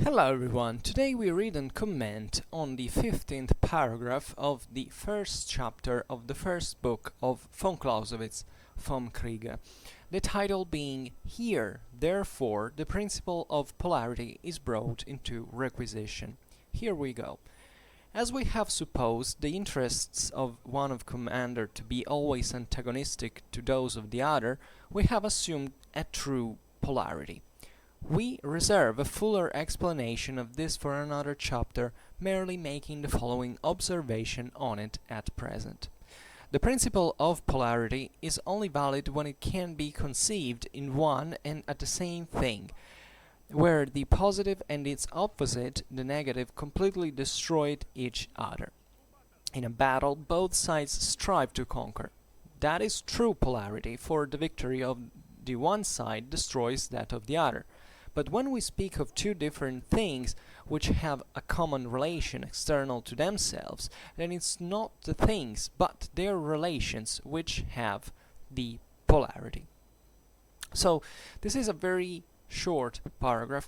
Hello everyone, today we read and comment on the 15th paragraph of the first chapter of the first book of von Clausewitz's Vom Krige. The title being Here, Therefore, the Principle of Polarity is Brought into Requisition. Here we go. As we have supposed the interests of one of commander to be always antagonistic to those of the other, we have assumed a true polarity. We reserve a fuller explanation of this for another chapter, merely making the following observation on it at present. The principle of polarity is only valid when it can be conceived in one and at the same thing, where the positive and its opposite, the negative, completely destroyed each other. In a battle, both sides strive to conquer. That is true polarity, for the victory of the one side destroys that of the other. But when we speak of two different things which have a common relation external to themselves, then it's not the things but their relations which have the polarity. So this is a very short paragraph,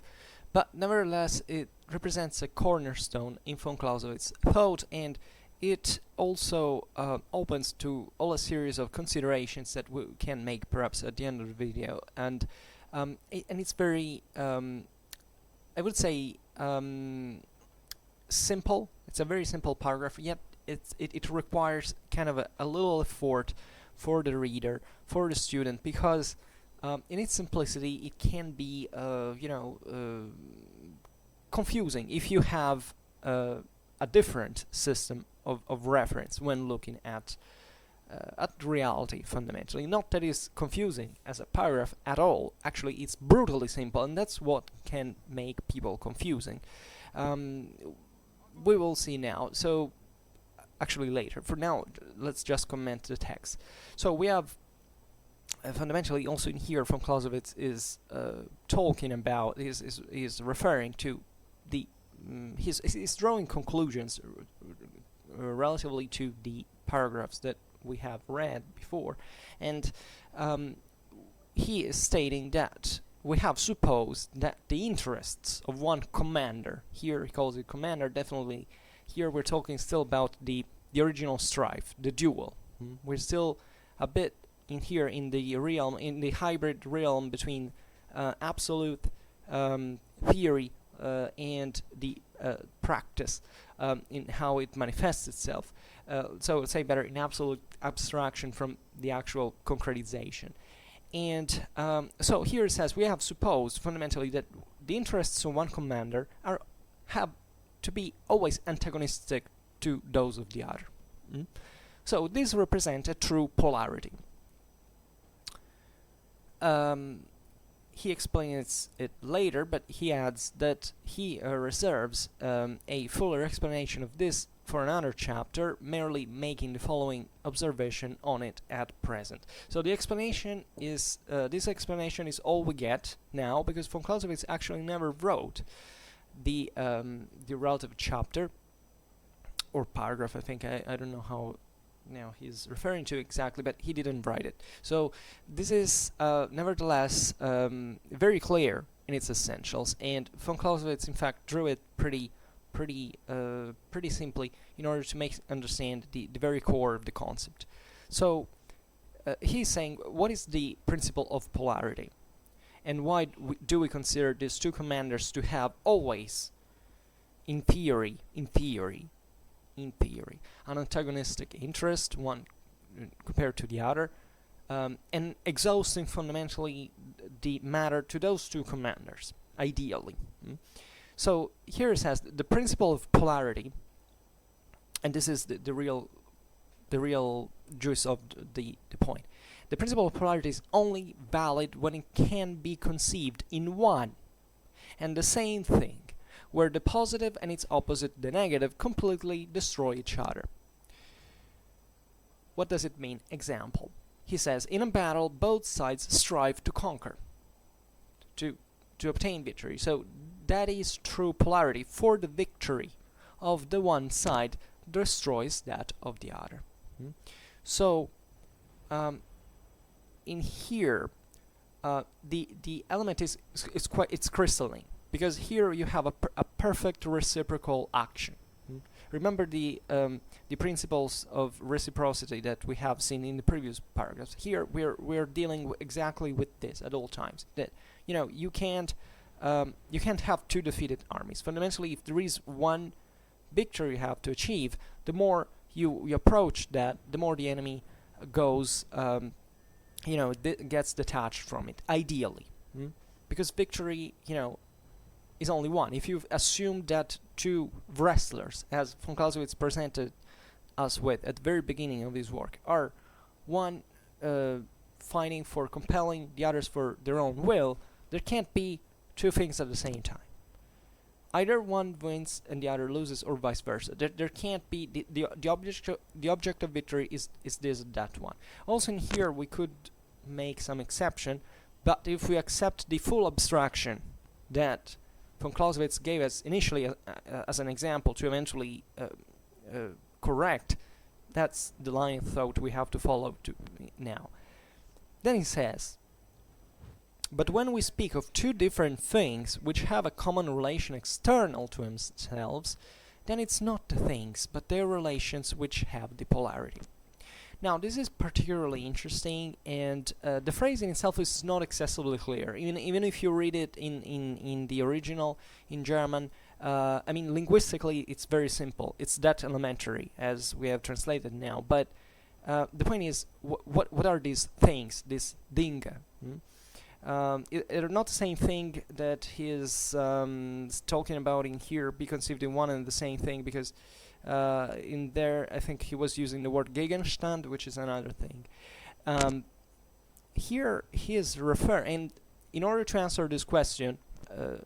but nevertheless it represents a cornerstone in von Clausewitz's thought, and it also opens to all a series of considerations that we can make perhaps at the end of the video, and it's very, I would say, simple. It's a very simple paragraph, yet it requires kind of a little effort for the reader, for the student, because in its simplicity it can be, confusing if you have a different system of reference when looking at reality, fundamentally. Not that it's confusing as a paragraph at all. Actually, it's brutally simple, and that's what can make people confusing. We will see now. So, actually later. For now, let's just comment the text. So we have fundamentally also in here von Clausewitz is talking about, is referring to the he's drawing conclusions relatively to the paragraphs that we have read before, and he is stating that we have supposed that the interests of one commander, here he calls it commander, definitely here we're talking still about the original strife, the duel. We're still a bit in here in the realm, in the hybrid realm between absolute theory and the practice in how it manifests itself. So let's say better in absolute abstraction from the actual concretization. And so here it says we have supposed fundamentally that the interests of one commander have to be always antagonistic to those of the other. So these represent a true polarity. He explains it later, but he adds that he reserves a fuller explanation of this for another chapter, merely making the following observation on it at present. So the explanation is, this explanation is all we get now, because von Clausewitz actually never wrote the relative chapter or paragraph. I think I don't know how now he's referring to exactly, but he didn't write it. So this is nevertheless very clear in its essentials, and von Clausewitz in fact drew it pretty simply in order to make understand the very core of the concept. So he's saying, what is the principle of polarity, and why do we consider these two commanders to have always, in theory, an antagonistic interest, one compared to the other, and exhausting fundamentally the matter to those two commanders, ideally. So here it says the principle of polarity, and this is the real juice of the point. The principle of polarity is only valid when it can be conceived in one and the same thing, where the positive and its opposite, the negative, completely destroy each other. What does it mean? Example. He says, in a battle, both sides strive to conquer, to obtain victory. So that is true polarity, for the victory of the one side destroys that of the other. So in here the element is crystalline, because here you have a perfect reciprocal action. Remember the principles of reciprocity that we have seen in the previous paragraphs. Here we're dealing exactly with this at all times. That you can't have two defeated armies. Fundamentally, if there is one victory you have to achieve, the more you approach that, the more the enemy goes, gets detached from it. Ideally, because victory, is only one. If you've assumed that two wrestlers, as von Clausewitz presented us with at the very beginning of his work, are one fighting for compelling the others for their own will, there can't be two things at the same time. Either one wins and the other loses, or vice versa. There can't be the object of victory is this that one. Also in here we could make some exception, but if we accept the full abstraction that von Clausewitz gave us initially as an example to eventually correct, that's the line of thought we have to follow now. Then he says, but when we speak of two different things which have a common relation external to themselves, then it's not the things, but their relations which have the polarity. Now, this is particularly interesting, and the phrase in itself is not excessively clear. Even if you read it in the original, in German, linguistically, it's very simple. It's that elementary, as we have translated now. But the point is, what are these things, these Dinge? They're not the same thing that he's talking about in here, be conceived in one and the same thing, because in there I think he was using the word Gegenstand, which is another thing. Here he is referring, and in order to answer this question,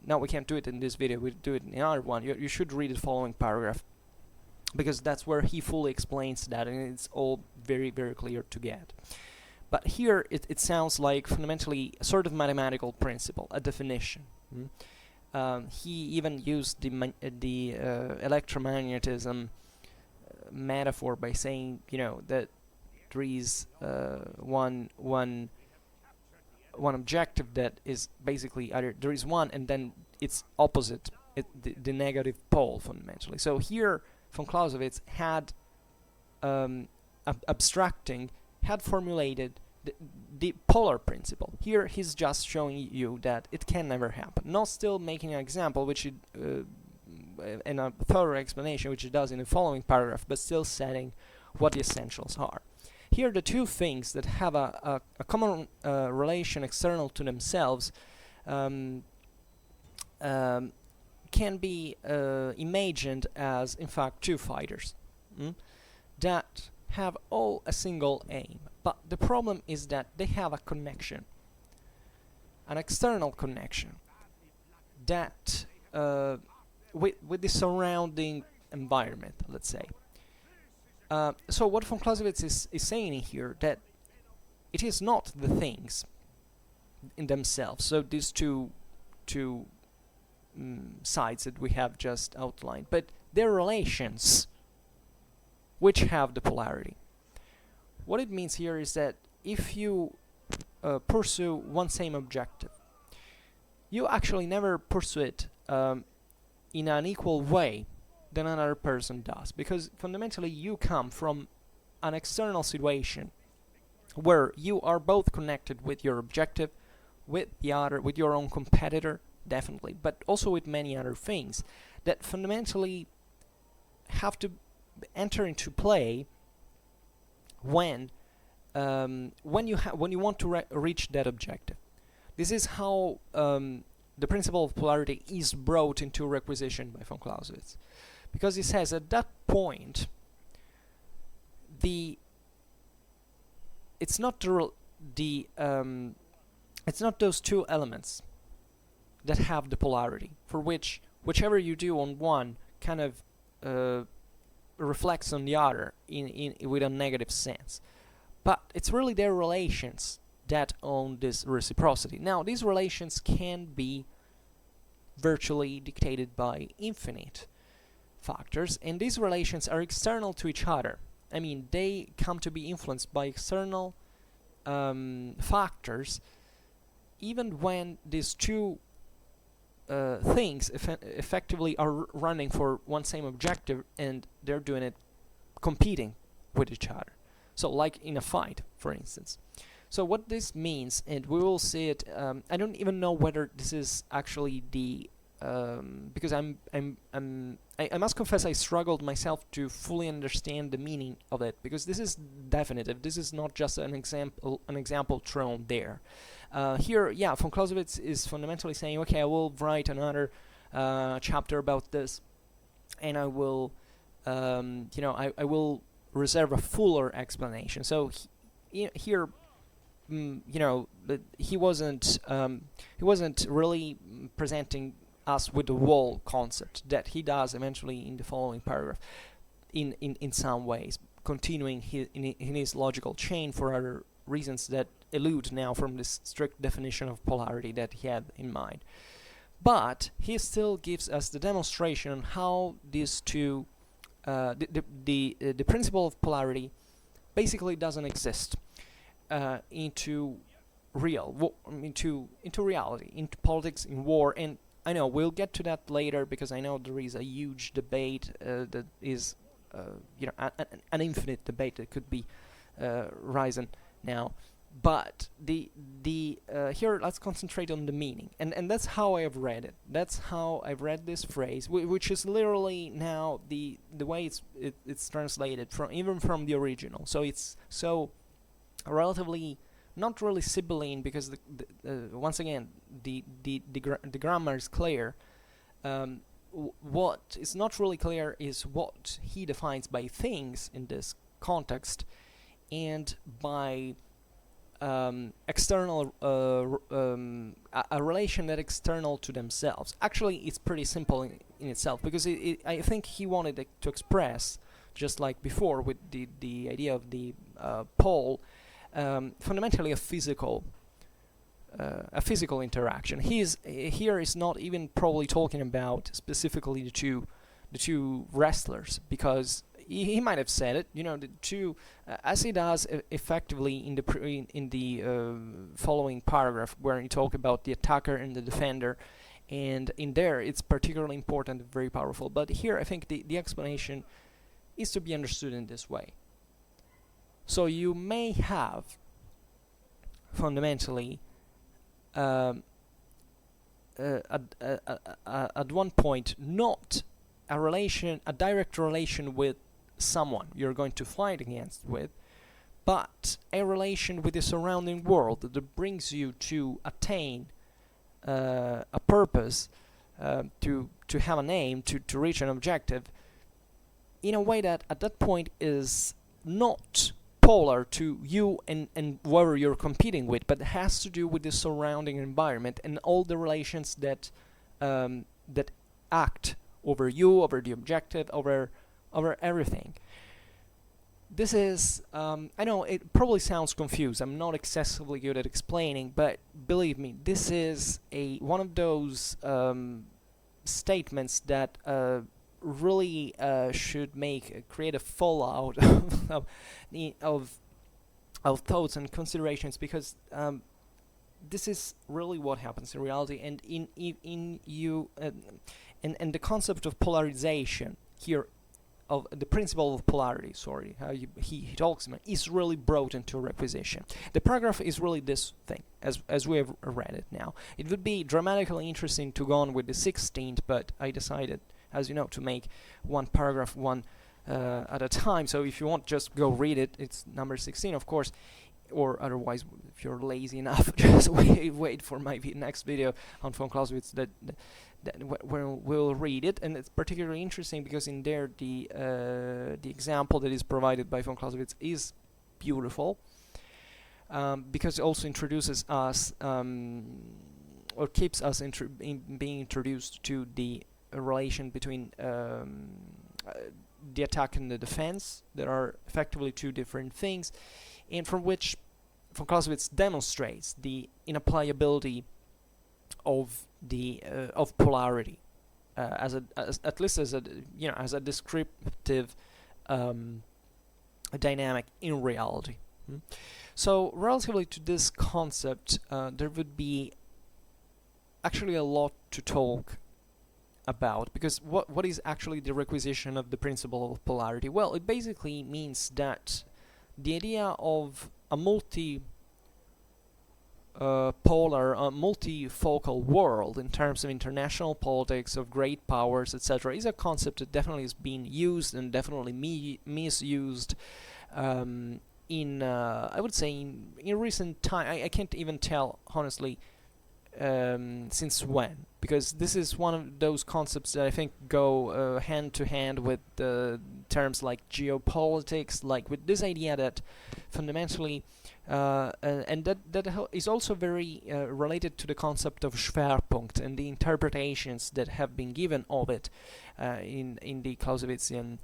now we can't do it in this video, we'll do it in another one. You should read the following paragraph, because that's where he fully explains that, and it's all very, very clear to get. But here it sounds like fundamentally a sort of mathematical principle, a definition. He even used the electromagnetism metaphor by saying, that there is one objective that is basically either there is one and then its opposite, the negative pole fundamentally. So here von Clausewitz had had formulated the polar principle. Here he's just showing you that it can never happen. Not still making an example, which and a thorough explanation, which it does in the following paragraph, but still setting what the essentials are. Here the two things that have a common relation external to themselves can be imagined as, in fact, two fighters that have all a single aim. But the problem is that they have a connection, an external connection, that with the surrounding environment, let's say. So what von Clausewitz is saying here, that it is not the things in themselves, so these two sides that we have just outlined, but their relations which have the polarity. What it means here is that if you pursue one same objective, you actually never pursue it in an equal way than another person does, because fundamentally you come from an external situation where you are both connected with your objective, with your own competitor, definitely, but also with many other things that fundamentally have to enter into play when you want to reach that objective. This is how the principle of polarity is brought into requisition by von Clausewitz, because he says at that point it's not those two elements that have the polarity, for whichever you do on one kind of reflects on the other with a negative sense. But it's really their relations that own this reciprocity. Now, these relations can be virtually dictated by infinite factors, and these relations are external to each other. I mean, they come to be influenced by external factors, even when these two things effectively are running for one same objective, and they're doing it competing with each other. So like in a fight, for instance. So what this means, and we will see it, I don't even know whether this is actually the because I must confess I struggled myself to fully understand the meaning of it, because this is definitive. This is not just an example thrown there. Here, yeah, von Clausewitz is fundamentally saying, okay, I will write another chapter about this, and I will, I will reserve a fuller explanation. So here, he wasn't really presenting us with the wall concept that he does eventually in the following paragraph, in some ways, continuing in his logical chain for other reasons that elude now from this strict definition of polarity that he had in mind. But he still gives us the demonstration on how these two, the principle of polarity basically doesn't exist into reality, into politics, in war. And I know we'll get to that later, because I know there is a huge debate that is, an infinite debate that could be risen now. But here let's concentrate on the meaning, and that's how I have read it. That's how I've read this phrase, which is literally now the way it's translated even from the original. So it's so relatively not really Sibylline, because once again the grammar is clear. What is not really clear is what he defines by things in this context, and by external a relation that external to themselves. Actually, it's pretty simple in itself, because I think he wanted to express, just like before with the idea of the pole, fundamentally a physical interaction. Here is not even probably talking about specifically the two wrestlers, because he might have said it, the two, as he does effectively in the following paragraph, where he talk about the attacker and the defender, and in there it's particularly important and very powerful. But here I think the explanation is to be understood in this way. So you may have fundamentally at one point not a direct relation with someone you're going to fight against with, but a relation with the surrounding world that brings you to attain a purpose, to have an aim, to reach an objective, in a way that at that point is not polar to you and whoever you're competing with, but has to do with the surrounding environment and all the relations that that act over you, over the objective, over everything. This is, I know it probably sounds confused. I'm not excessively good at explaining, but believe me, this is one of those statements that really should create a fallout of thoughts and considerations, because this is really what happens in reality, and and the concept of polarization here, of the principle of polarity, how he talks about, is really brought into requisition. The paragraph is really this thing, as we have read it now. It would be dramatically interesting to go on with the 16th, but I decided, as you know, to make one paragraph at a time. So if you want, just go read it. It's number 16, of course, or otherwise, if you're lazy enough, just wait for my next video on von Clausewitz where we'll read it. And it's particularly interesting because in there the example that is provided by von Clausewitz is beautiful, because it also introduces us or keeps us being introduced to the relation between the attack and the defense, that are effectively two different things, and from which von Clausewitz demonstrates the inapplicability of polarity, at least as a descriptive dynamic in reality. So relatively to this concept, there would be actually a lot to talk about, because what is actually the requisition of the principle of polarity? Well, it basically means that the idea of a polar, multifocal world in terms of international politics, of great powers, etc., is a concept that definitely is being used and definitely misused I would say, in recent time. I can't even tell, honestly, since when, because this is one of those concepts that I think go hand to hand with terms like geopolitics, like with this idea that fundamentally, and that is also very related to the concept of Schwerpunkt and the interpretations that have been given of it in the Clausewitzian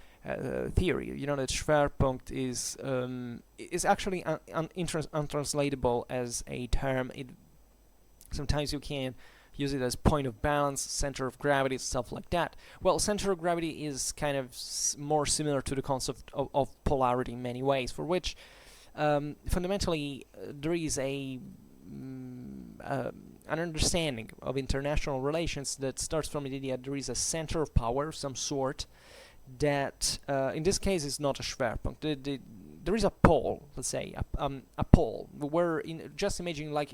theory. You know that Schwerpunkt is actually untranslatable as a term. Sometimes you can use it as point of balance, center of gravity, stuff like that. Well, center of gravity is kind of more similar to the concept of polarity in many ways, for which fundamentally there is an understanding of international relations that starts from the idea that there is a center of power of some sort that, in this case, is not a Schwerpunkt. There is a pole, let's say, a pole. Just imagine like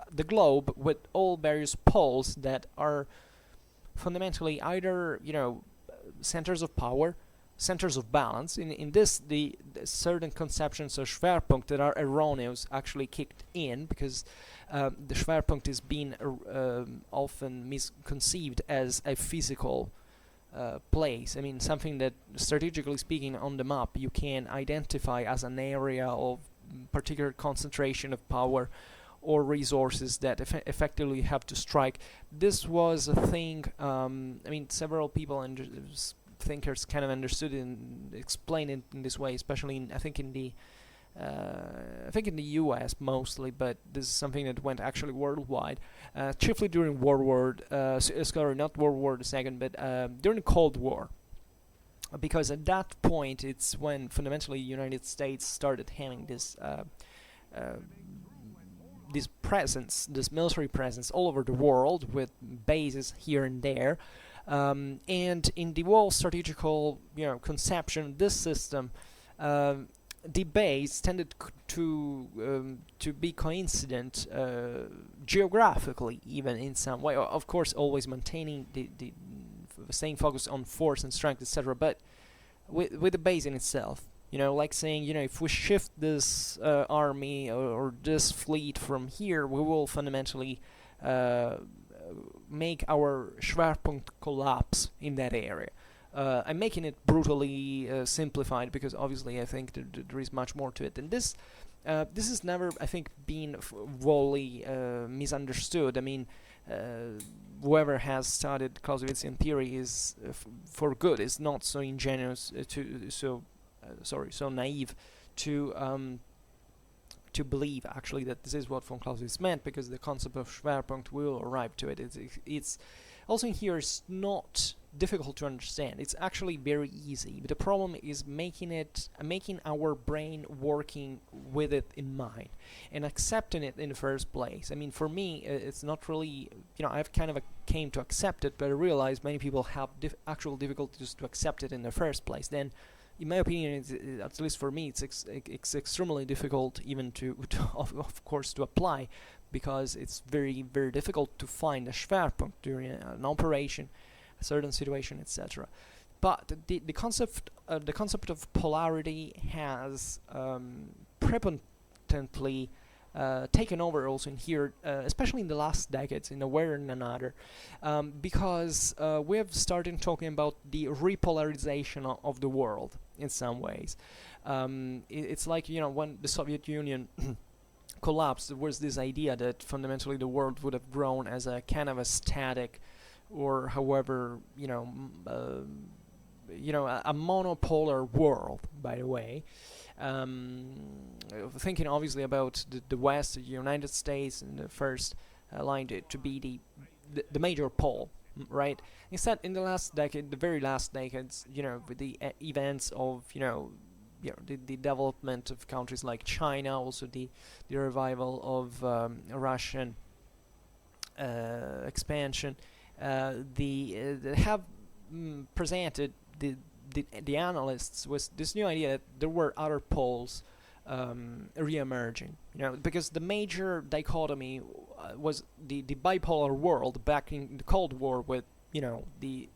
the globe with all various poles that are fundamentally either, centers of power, centers of balance. In this, the certain conceptions of Schwerpunkt that are erroneous actually kicked in, because the Schwerpunkt is being often misconceived as a physical place. I mean, something that, strategically speaking, on the map you can identify as an area of particular concentration of power or resources that effectively have to strike. This was a thing, several people and thinkers kind of understood it and explained it in this way, especially I think in the US mostly, but this is something that went actually worldwide, chiefly during not World War II, but during the Cold War. Because at that point, it's when fundamentally the United States started having this military presence all over the world, with bases here and there, and in the whole strategical, conception of this system, the base tended to be coincident geographically, even in some way. Of course, always maintaining the staying focused on force and strength, etc. But with the base in itself. Like saying, if we shift this army or this fleet from here, we will fundamentally make our Schwerpunkt collapse in that area. I'm making it brutally simplified, because obviously I think there is much more to it. And this has never, I think, been wholly misunderstood. I mean, whoever has studied Clausewitzian theory is, for good, is not so ingenuous so naive to believe actually that this is what von Clausewitz meant, because the concept of Schwerpunkt will arrive to it. It's also in here is not difficult to understand. It's actually very easy, but the problem is making our brain working with it in mind and accepting it in the first place. I mean, for me, it's not really, I've kind of came to accept it, but I realize many people have actual difficulties to accept it in the first place. Then, in my opinion, at least for me, it's extremely difficult even to of course, to apply, because it's very, very difficult to find a Schwerpunkt during an operation, a certain situation, etc. But the concept of polarity has prepotently taken over also in here, especially in the last decades, in a way or in another, because we have started talking about the repolarization of the world in some ways. It's like, when the Soviet Union collapsed, there was this idea that fundamentally the world would have grown as a kind of a static, or however, a monopolar world, by the way. Thinking obviously about the West, the United States, in the first line to be the major pole, right? Instead, in the very last decades, with the events of, the development of countries like China, also the revival of Russian expansion, they have presented the analysts with this new idea that there were other poles re-emerging. Because the major dichotomy was the bipolar world back in the Cold War with the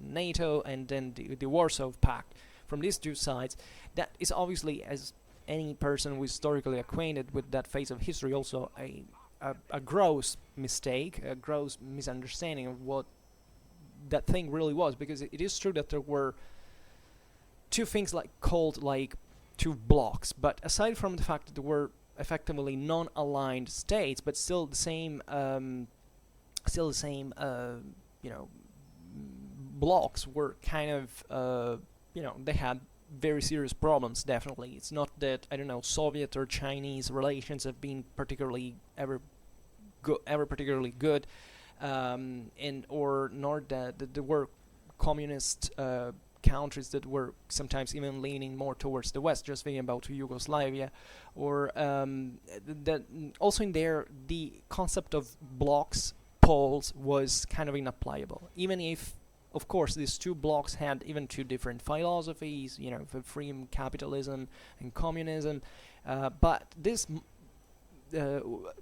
NATO and then the Warsaw Pact. From these two sides, that is obviously, as any person who is historically acquainted with that phase of history, also a gross mistake, a gross misunderstanding of what that thing really was. Because it is true that there were two things called two blocks, but aside from the fact that there were effectively non-aligned states, but still the same blocks were kind of they had very serious problems. Definitely, it's not that Soviet or Chinese relations have been ever particularly good, nor that there were communist countries that were sometimes even leaning more towards the West. Just thinking about Yugoslavia, or that also in there the concept of blocks, poles, was kind of inapplicable, even if of course these two blocks had even two different philosophies, for free capitalism and communism, but this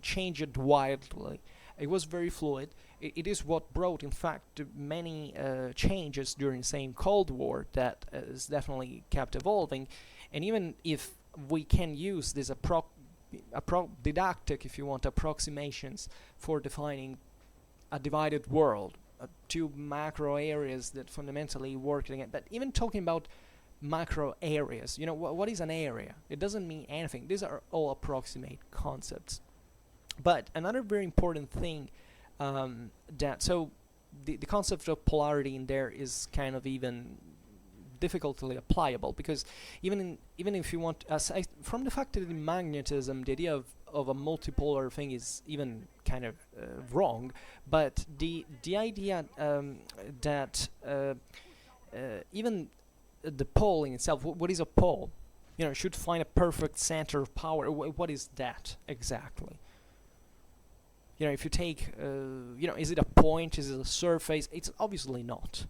changed wildly. It was very fluid. It is what brought, in fact, many changes during the same Cold War that is definitely kept evolving. And even if we can use this didactic, if you want, approximations for defining a divided world, two macro areas that fundamentally work together. But even talking about macro areas, what is an area? It doesn't mean anything. These are all approximate concepts. But another very important thing, so the concept of polarity in there is kind of even difficultly applicable, because even if you want, from the fact that in magnetism the idea of a multipolar thing is even kind of wrong, but the idea that even the pole in itself, what is a pole? Should find a perfect center of power. What is that exactly? If you take, is it a point? Is it a surface? It's obviously not.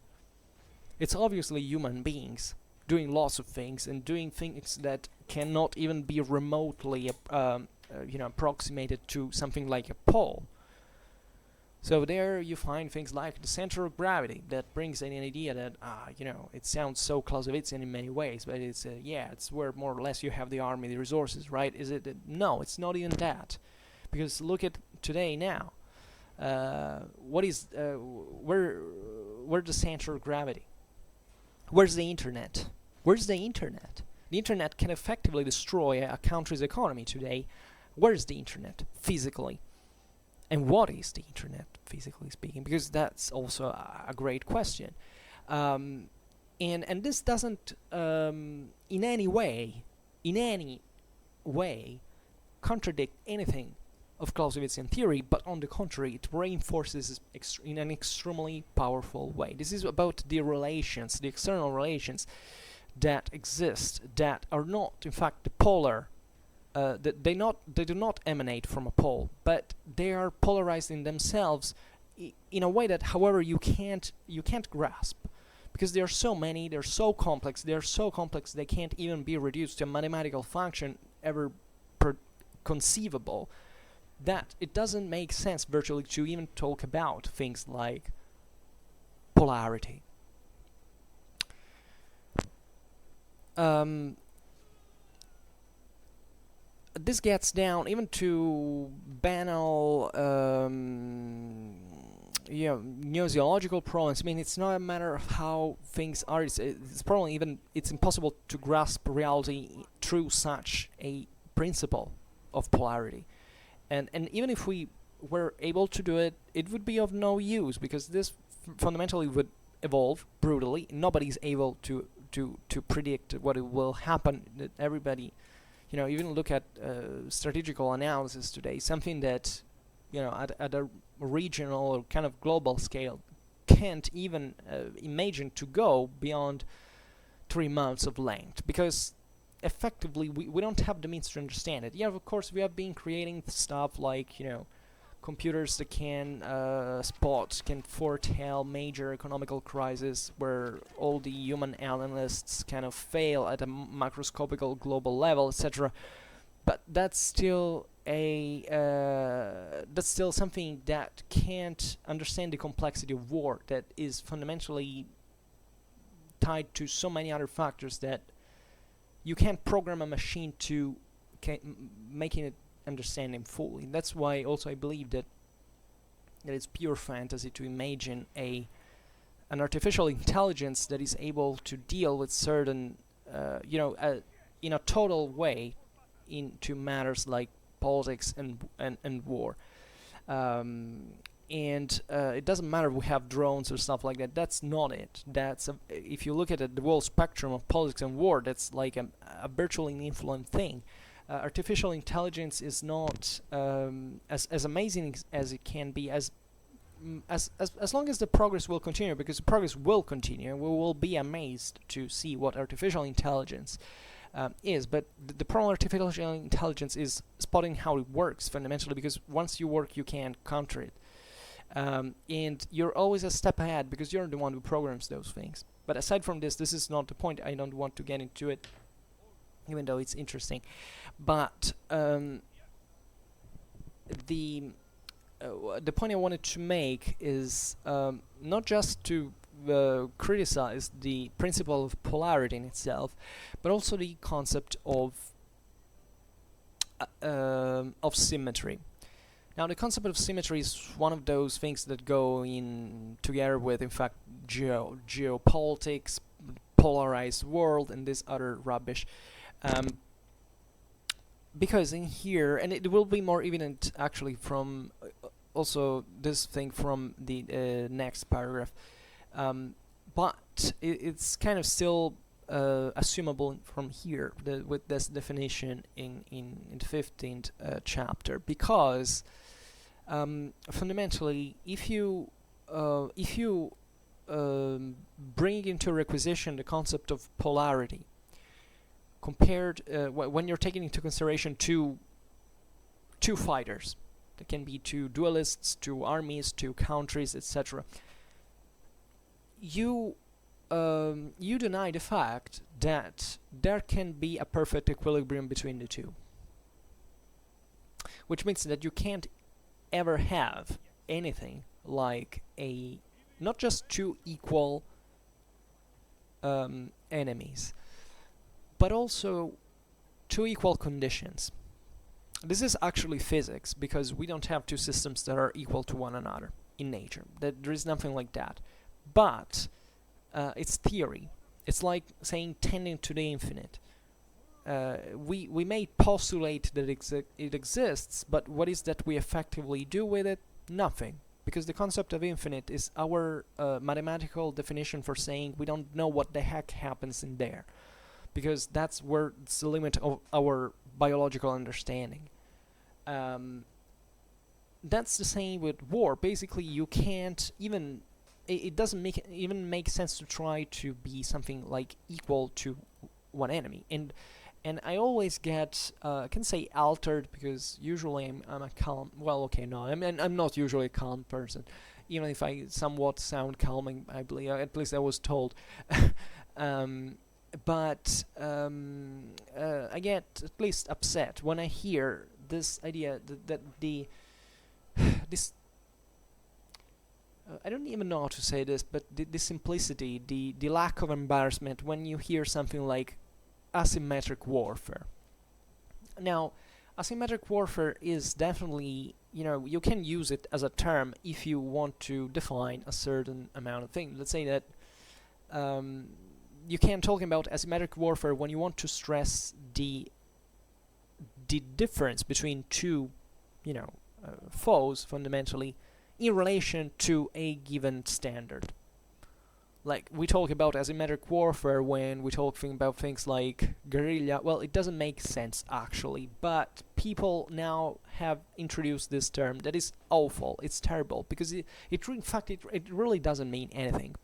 It's obviously human beings doing lots of things and doing things that cannot even be remotely, approximated to something like a pole. So there you find things like the center of gravity that brings in an idea that, it sounds so Clausewitzian in many ways, but it's, it's where more or less you have the army, the resources, right? Is it? No, it's not even that. Because look at today now. What is, where's the center of gravity? Where's the internet? Where's the internet? The internet can effectively destroy a country's economy today. Where's the internet physically? And what is the internet, physically speaking? Because that's also a great question. And this doesn't in any way contradict anything of Clausewitzian theory, but on the contrary, it reinforces in an extremely powerful way. This is about the relations, the external relations that exist, that are not, in fact, the polar. They do not emanate from a pole, but they are polarized in themselves in a way that, however, you can't grasp, because there are so many, they're so complex, they can't even be reduced to a mathematical function ever conceivable, that it doesn't make sense virtually to even talk about things like polarity. This gets down even to banal gnoseological problems. I mean, it's not a matter of how things are. It's probably it's impossible to grasp reality through such a principle of polarity. And even if we were able to do it, it would be of no use, because this fundamentally would evolve brutally. Nobody's able to predict what it will happen. That everybody, even look at strategical analysis today, something that, at a regional or kind of global scale can't even imagine to go beyond 3 months of length, because effectively we don't have the means to understand it. Yeah, of course we have been creating stuff like, computers that can can foretell major economical crisis where all the human analysts kind of fail at a macroscopical global level, etc. But that's still something that can't understand the complexity of war, that is fundamentally tied to so many other factors that you can't program a machine to making it understand him fully. That's why also I believe that it's pure fantasy to imagine an artificial intelligence that is able to deal with certain in a total way into matters like politics and war. And it doesn't matter if we have drones or stuff like that. That's not it. If you look at the whole spectrum of politics and war, that's like a virtually influent thing. Artificial intelligence is not as amazing as it can be, as long as the progress will continue, because the progress will continue, and we will be amazed to see what artificial intelligence is. But the problem with artificial intelligence is spotting how it works fundamentally, because once you work, you can't counter it. And you're always a step ahead because you're the one who programs those things. But aside from this is not the point. I don't want to get into it, even though it's interesting. But the point I wanted to make is not just to criticize the principle of polarity in itself, but also the concept of symmetry. Now, the concept of symmetry is one of those things that go in together with, in fact, geopolitics, polarized world, and this other rubbish. Because in here, and it will be more evident actually from also this thing from the next paragraph, but it's kind of still assumable from here with this definition in the 15th chapter, because fundamentally, if you bring into requisition the concept of polarity, compared when you're taking into consideration two fighters, that can be two duelists, two armies, two countries, etc., you deny the fact that there can be a perfect equilibrium between the two, which means that you can't ever have anything like not just two equal enemies, but also two equal conditions. This is actually physics, because we don't have two systems that are equal to one another in nature. There is nothing like that. But it's theory. It's like saying tending to the infinite. We may postulate that it exists, but what is that we effectively do with it? Nothing. Because the concept of infinite is our mathematical definition for saying we don't know what the heck happens in there. Because that's where it's the limit of our biological understanding. That's the same with war. Basically, you can't even... It doesn't make sense to try to be something like equal to one enemy. And I always get I can say altered, because usually I'm a calm... Well, okay, no, I'm not usually a calm person. Even if I somewhat sound calming, I believe, at least I was told. But I get at least upset when I hear this idea that this I don't even know how to say this, but the simplicity, the lack of embarrassment when you hear something like asymmetric warfare. Now, asymmetric warfare is definitely, you can use it as a term if you want to define a certain amount of things. Let's say that you can talk about asymmetric warfare when you want to stress the difference between two, foes, fundamentally, in relation to a given standard. Like, we talk about asymmetric warfare when we talk about things like guerrilla. Well, it doesn't make sense, actually, but people now have introduced this term that is awful. It's terrible, because in fact, it really doesn't mean anything.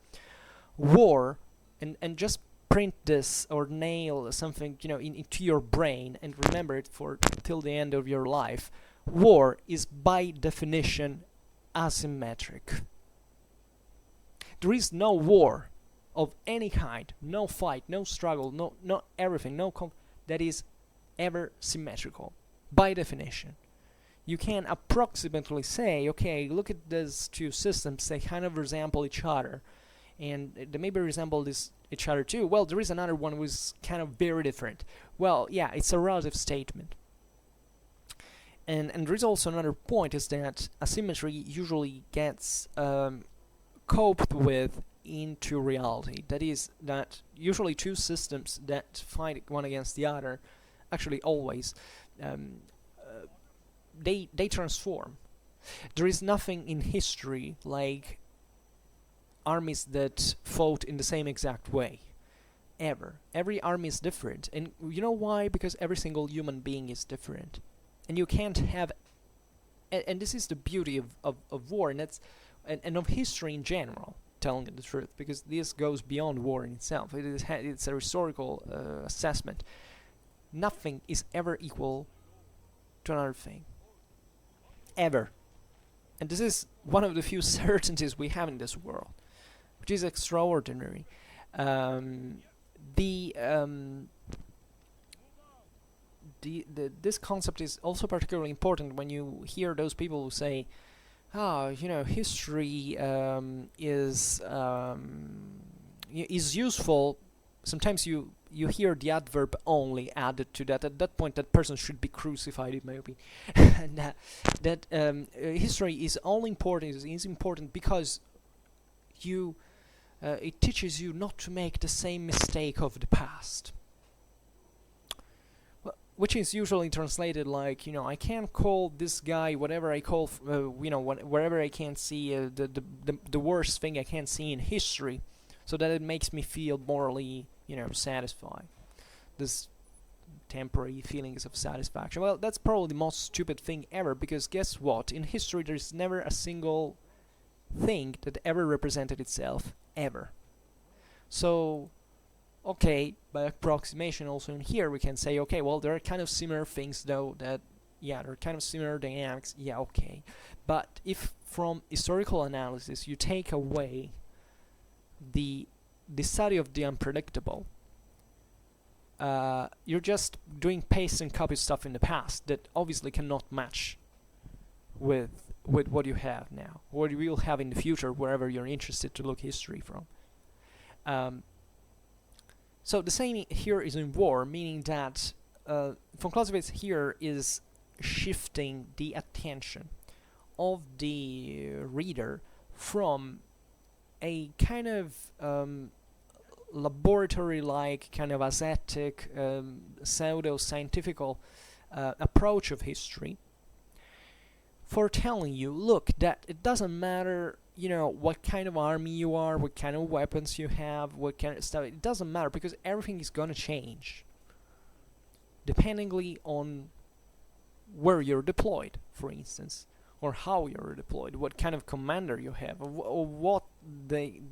War, and just print this or nail something, into your brain and remember it till the end of your life. war is by definition asymmetric. There is no war of any kind, no fight, no struggle, no everything, that is ever symmetrical, by definition. You can approximately say, okay, look at these two systems, they kind of resemble each other, and they maybe resemble each other too. Well, there is another one which is kind of very different. Well, yeah, it's a relative statement. And there is also another point, is that asymmetry usually gets coped with into reality. That is, that usually two systems that fight one against the other, actually always, they transform. There is nothing in history like armies that fought in the same exact way, ever. Every army is different, and you know why? Because every single human being is different, and you can't have, and this is the beauty of war, and that's and of history in general, telling the truth, because this goes beyond war in itself. It's a historical assessment. Nothing is ever equal to another thing, ever. And this is one of the few certainties we have in this world, which is extraordinary. This concept is also particularly important when you hear those people who say, history is useful. Sometimes you hear the adverb only added to that. At that point, that person should be crucified, in my opinion. And that history is all important. Is important because it teaches you not to make the same mistake of the past. Which is usually translated like, I can't call this guy whatever I call, wherever I can see the worst thing I can see in history, so that it makes me feel morally, satisfied. This temporary feelings of satisfaction. Well, that's probably the most stupid thing ever, because guess what? In history, there's never a single thing that ever represented itself, ever. So, okay, by approximation also in here we can say, okay, well, there are kind of similar things though, that, yeah, there are kind of similar dynamics, yeah, okay. But if from historical analysis you take away the study of the unpredictable, you're just doing paste and copy stuff in the past that obviously cannot match with what you have now, what you will have in the future, wherever you're interested to look history from. So the same here is in war, meaning that von Clausewitz here is shifting the attention of the reader from a kind of laboratory-like, kind of ascetic, pseudo-scientifical approach of history, for telling you, look, that it doesn't matter, what kind of army you are, what kind of weapons you have, what kind of stuff, it doesn't matter, because everything is gonna change dependingly on where you're deployed, for instance, or how you're deployed, what kind of commander you have, or what the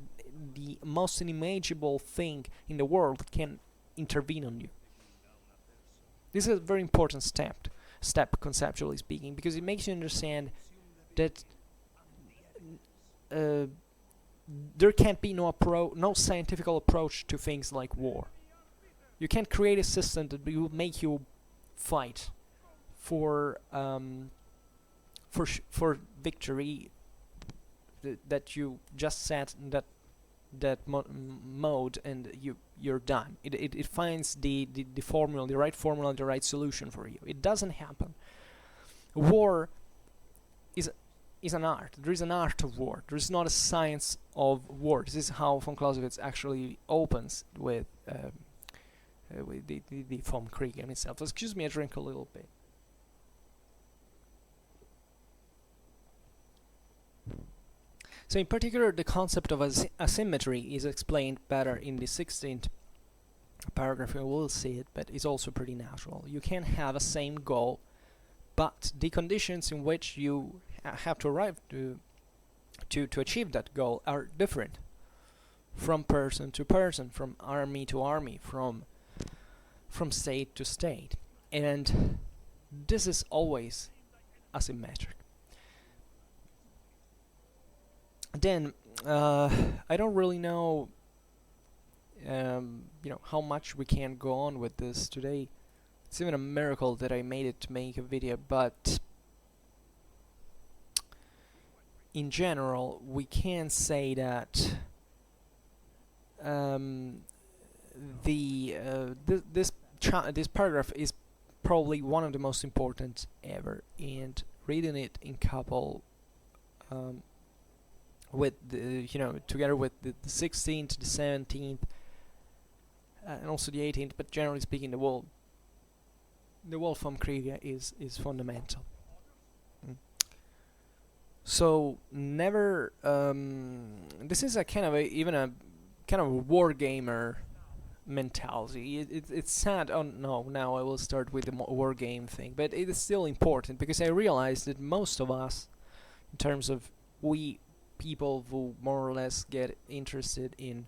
most unimaginable thing in the world can intervene on you. This is a very important step conceptually speaking, because it makes you understand that there can't be no scientific approach to things like war. You can't create a system that will make you fight for victory that you just set in that mode, and you're done. It finds the formula, the right formula, the right solution for you. It doesn't happen. War is an art. There is an art of war. There is not a science of war. This is how von Clausewitz actually opens with the Vom Krige itself. Excuse me, I drink a little bit. So in particular, the concept of asymmetry is explained better in the 16th paragraph. We will see it, but it's also pretty natural. You can have a same goal, but the conditions in which you have to arrive to achieve that goal are different from person to person, from army to army, from state to state. And this is always asymmetric. Then I don't really know how much we can go on with this today. It's even a miracle that I made it to make a video, but in general we can say that this paragraph is probably one of the most important ever, and reading it in couple with the, together with the 16th, the 17th, and also the 18th, but generally speaking, the whole Vom Krige is fundamental. So never. This is a kind of even a kind of a war gamer mentality. It's sad. Oh no! Now I will start with the war game thing, but it is still important because I realized that most of us, in terms of we people who more or less get interested in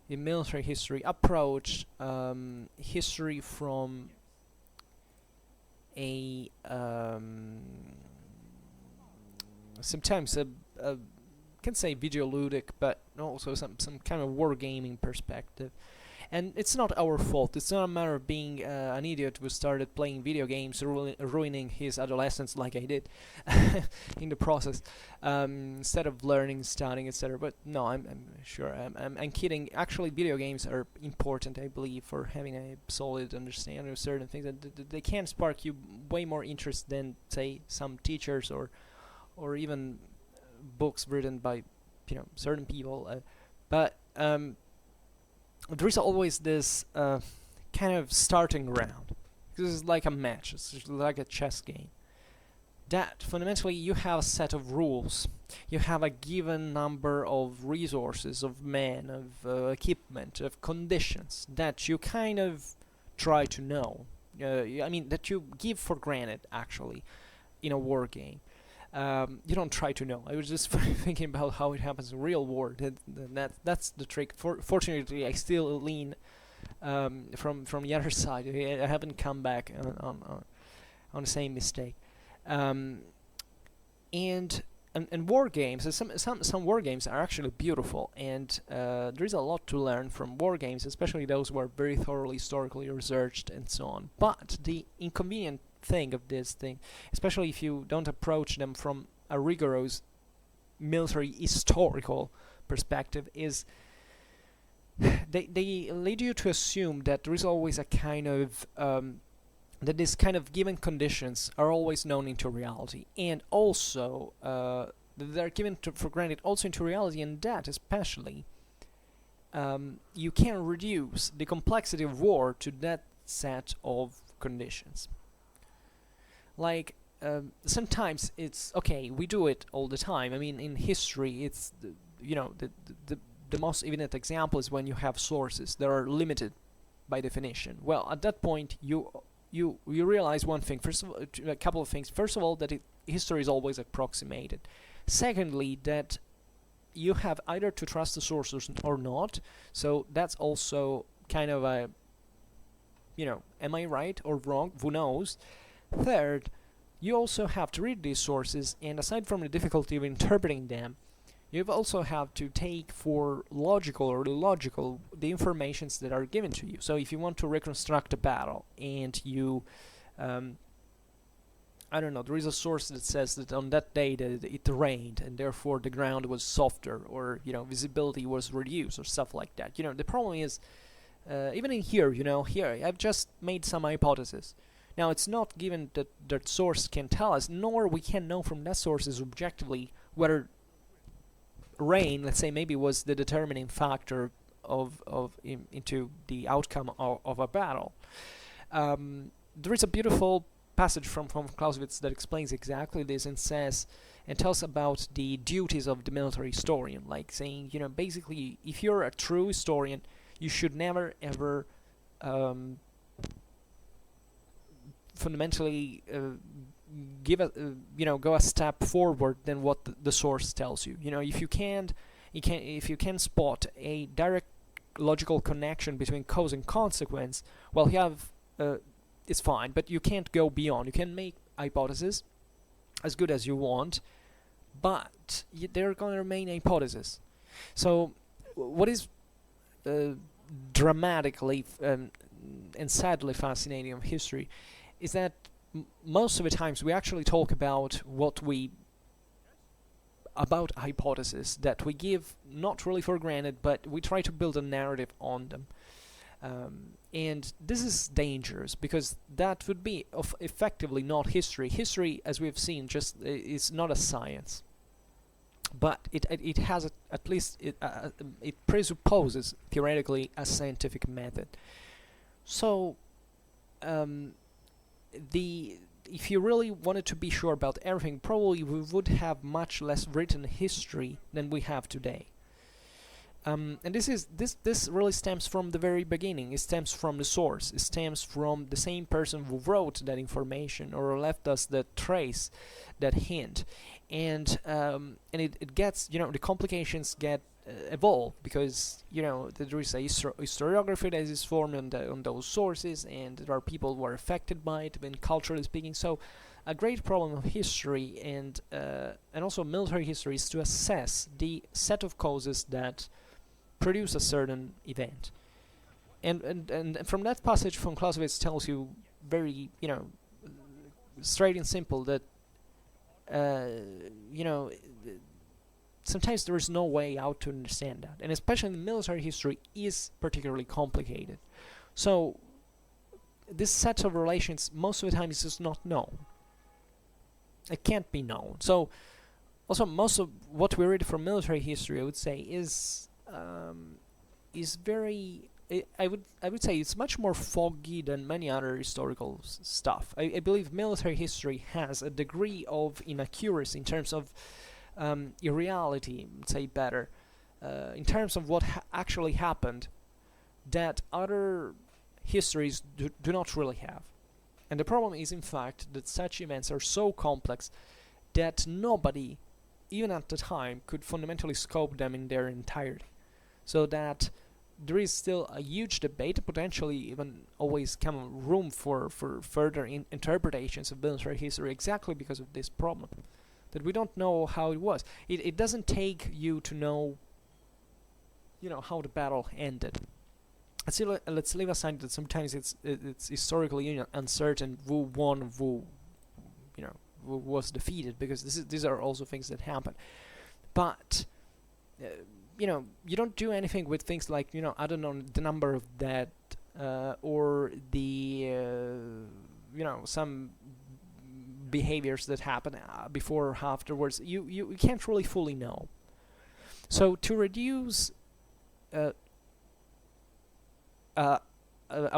military history, approach history from a sometimes a can say videoludic, but also some kind of wargaming perspective. And it's not our fault. It's not a matter of being an idiot who started playing video games, ruining his adolescence like I did in the process, instead of learning, studying, etc. But no, I'm sure. I'm kidding. Actually, video games are important, I believe, for having a solid understanding of certain things. That they can spark you way more interest than, say, some teachers or even books written by certain people. But there is always this kind of starting round. This is like a match. It's like a chess game. That fundamentally you have a set of rules. You have a given number of resources, of men, of equipment, of conditions that you kind of try to know. I mean, that you give for granted, actually, in a war game. You don't try to know. I was just thinking about how it happens in real war. That's the trick. Fortunately, I still lean from the other side. I haven't come back on the same mistake. And war games. Some war games are actually beautiful, and there is a lot to learn from war games, especially those who are very thoroughly historically researched and so on. But the inconvenient thing of this thing, especially if you don't approach them from a rigorous military historical perspective, is they lead you to assume that there is always a kind of that these kind of given conditions are always known into reality, and also they're given for granted also into reality, and that especially you can reduce the complexity of war to that set of conditions. Like, sometimes it's okay, we do it all the time. I mean, in history, it's the most evident example is when you have sources that are limited by definition. Well, at that point, you realize one thing. First of all, a couple of things. First of all, that history is always approximated. Secondly, that you have either to trust the sources or not. So that's also kind of a, am I right or wrong? Who knows? Third, you also have to read these sources, and aside from the difficulty of interpreting them, you also have to take for logical or illogical the informations that are given to you. So if you want to reconstruct a battle, and you, I don't know, there is a source that says that on that day that it rained, and therefore the ground was softer, or visibility was reduced, or stuff like that. The problem is, even in here, here I've just made some hypothesis. Now, it's not given that that source can tell us, nor we can know from that sources objectively whether rain, let's say, maybe was the determining factor into the outcome of a battle. There is a beautiful passage from Clausewitz that explains exactly this, and tells about the duties of the military historian, like saying, basically, if you're a true historian, you should never ever fundamentally go a step forward than what the source tells you. If you can spot a direct logical connection between cause and consequence, well, it's fine, but you can't go beyond. You can make hypotheses, as good as you want, but they're going to remain hypotheses. So what is dramatically and sadly fascinating of history is that most of the times we actually talk about about hypotheses that we give not really for granted, but we try to build a narrative on them. And this is dangerous because that would be effectively not history. History, as we've seen, just is not a science, but it has at least it presupposes theoretically a scientific method. So if you really wanted to be sure about everything, probably we would have much less written history than we have today. And this really stems from the very beginning. It stems from the source. It stems from the same person who wrote that information or left us that trace, that hint, and it gets, the complications get evolved because there is a historiography that is formed on those sources, and there are people who are affected by it, when culturally speaking. So a great problem of history and also military history is to assess the set of causes that produce a certain event, and from that passage von Clausewitz tells you very straight and simple that sometimes there is no way out to understand that, and especially military history is particularly complicated. So this set of relations most of the time is just not known. It can't be known. So also most of what we read from military history, I would say, is very I would say it's much more foggy than many other historical stuff. I believe military history has a degree of inaccuracy in terms of irreality, say better, in terms of what actually happened, that other histories do not really have. And the problem is, in fact, that such events are so complex that nobody, even at the time, could fundamentally scope them in their entirety. So that there is still a huge debate, potentially even always room for further interpretations of military history, exactly because of this problem, that we don't know how it was. It doesn't take you to know, how the battle ended. Let's leave aside that sometimes it's historically uncertain who won, who was defeated, because these are also things that happen. But you don't do anything with things like, I don't know, the number of dead, or the, some behaviors that happen before or afterwards. You can't really fully know. So to reduce a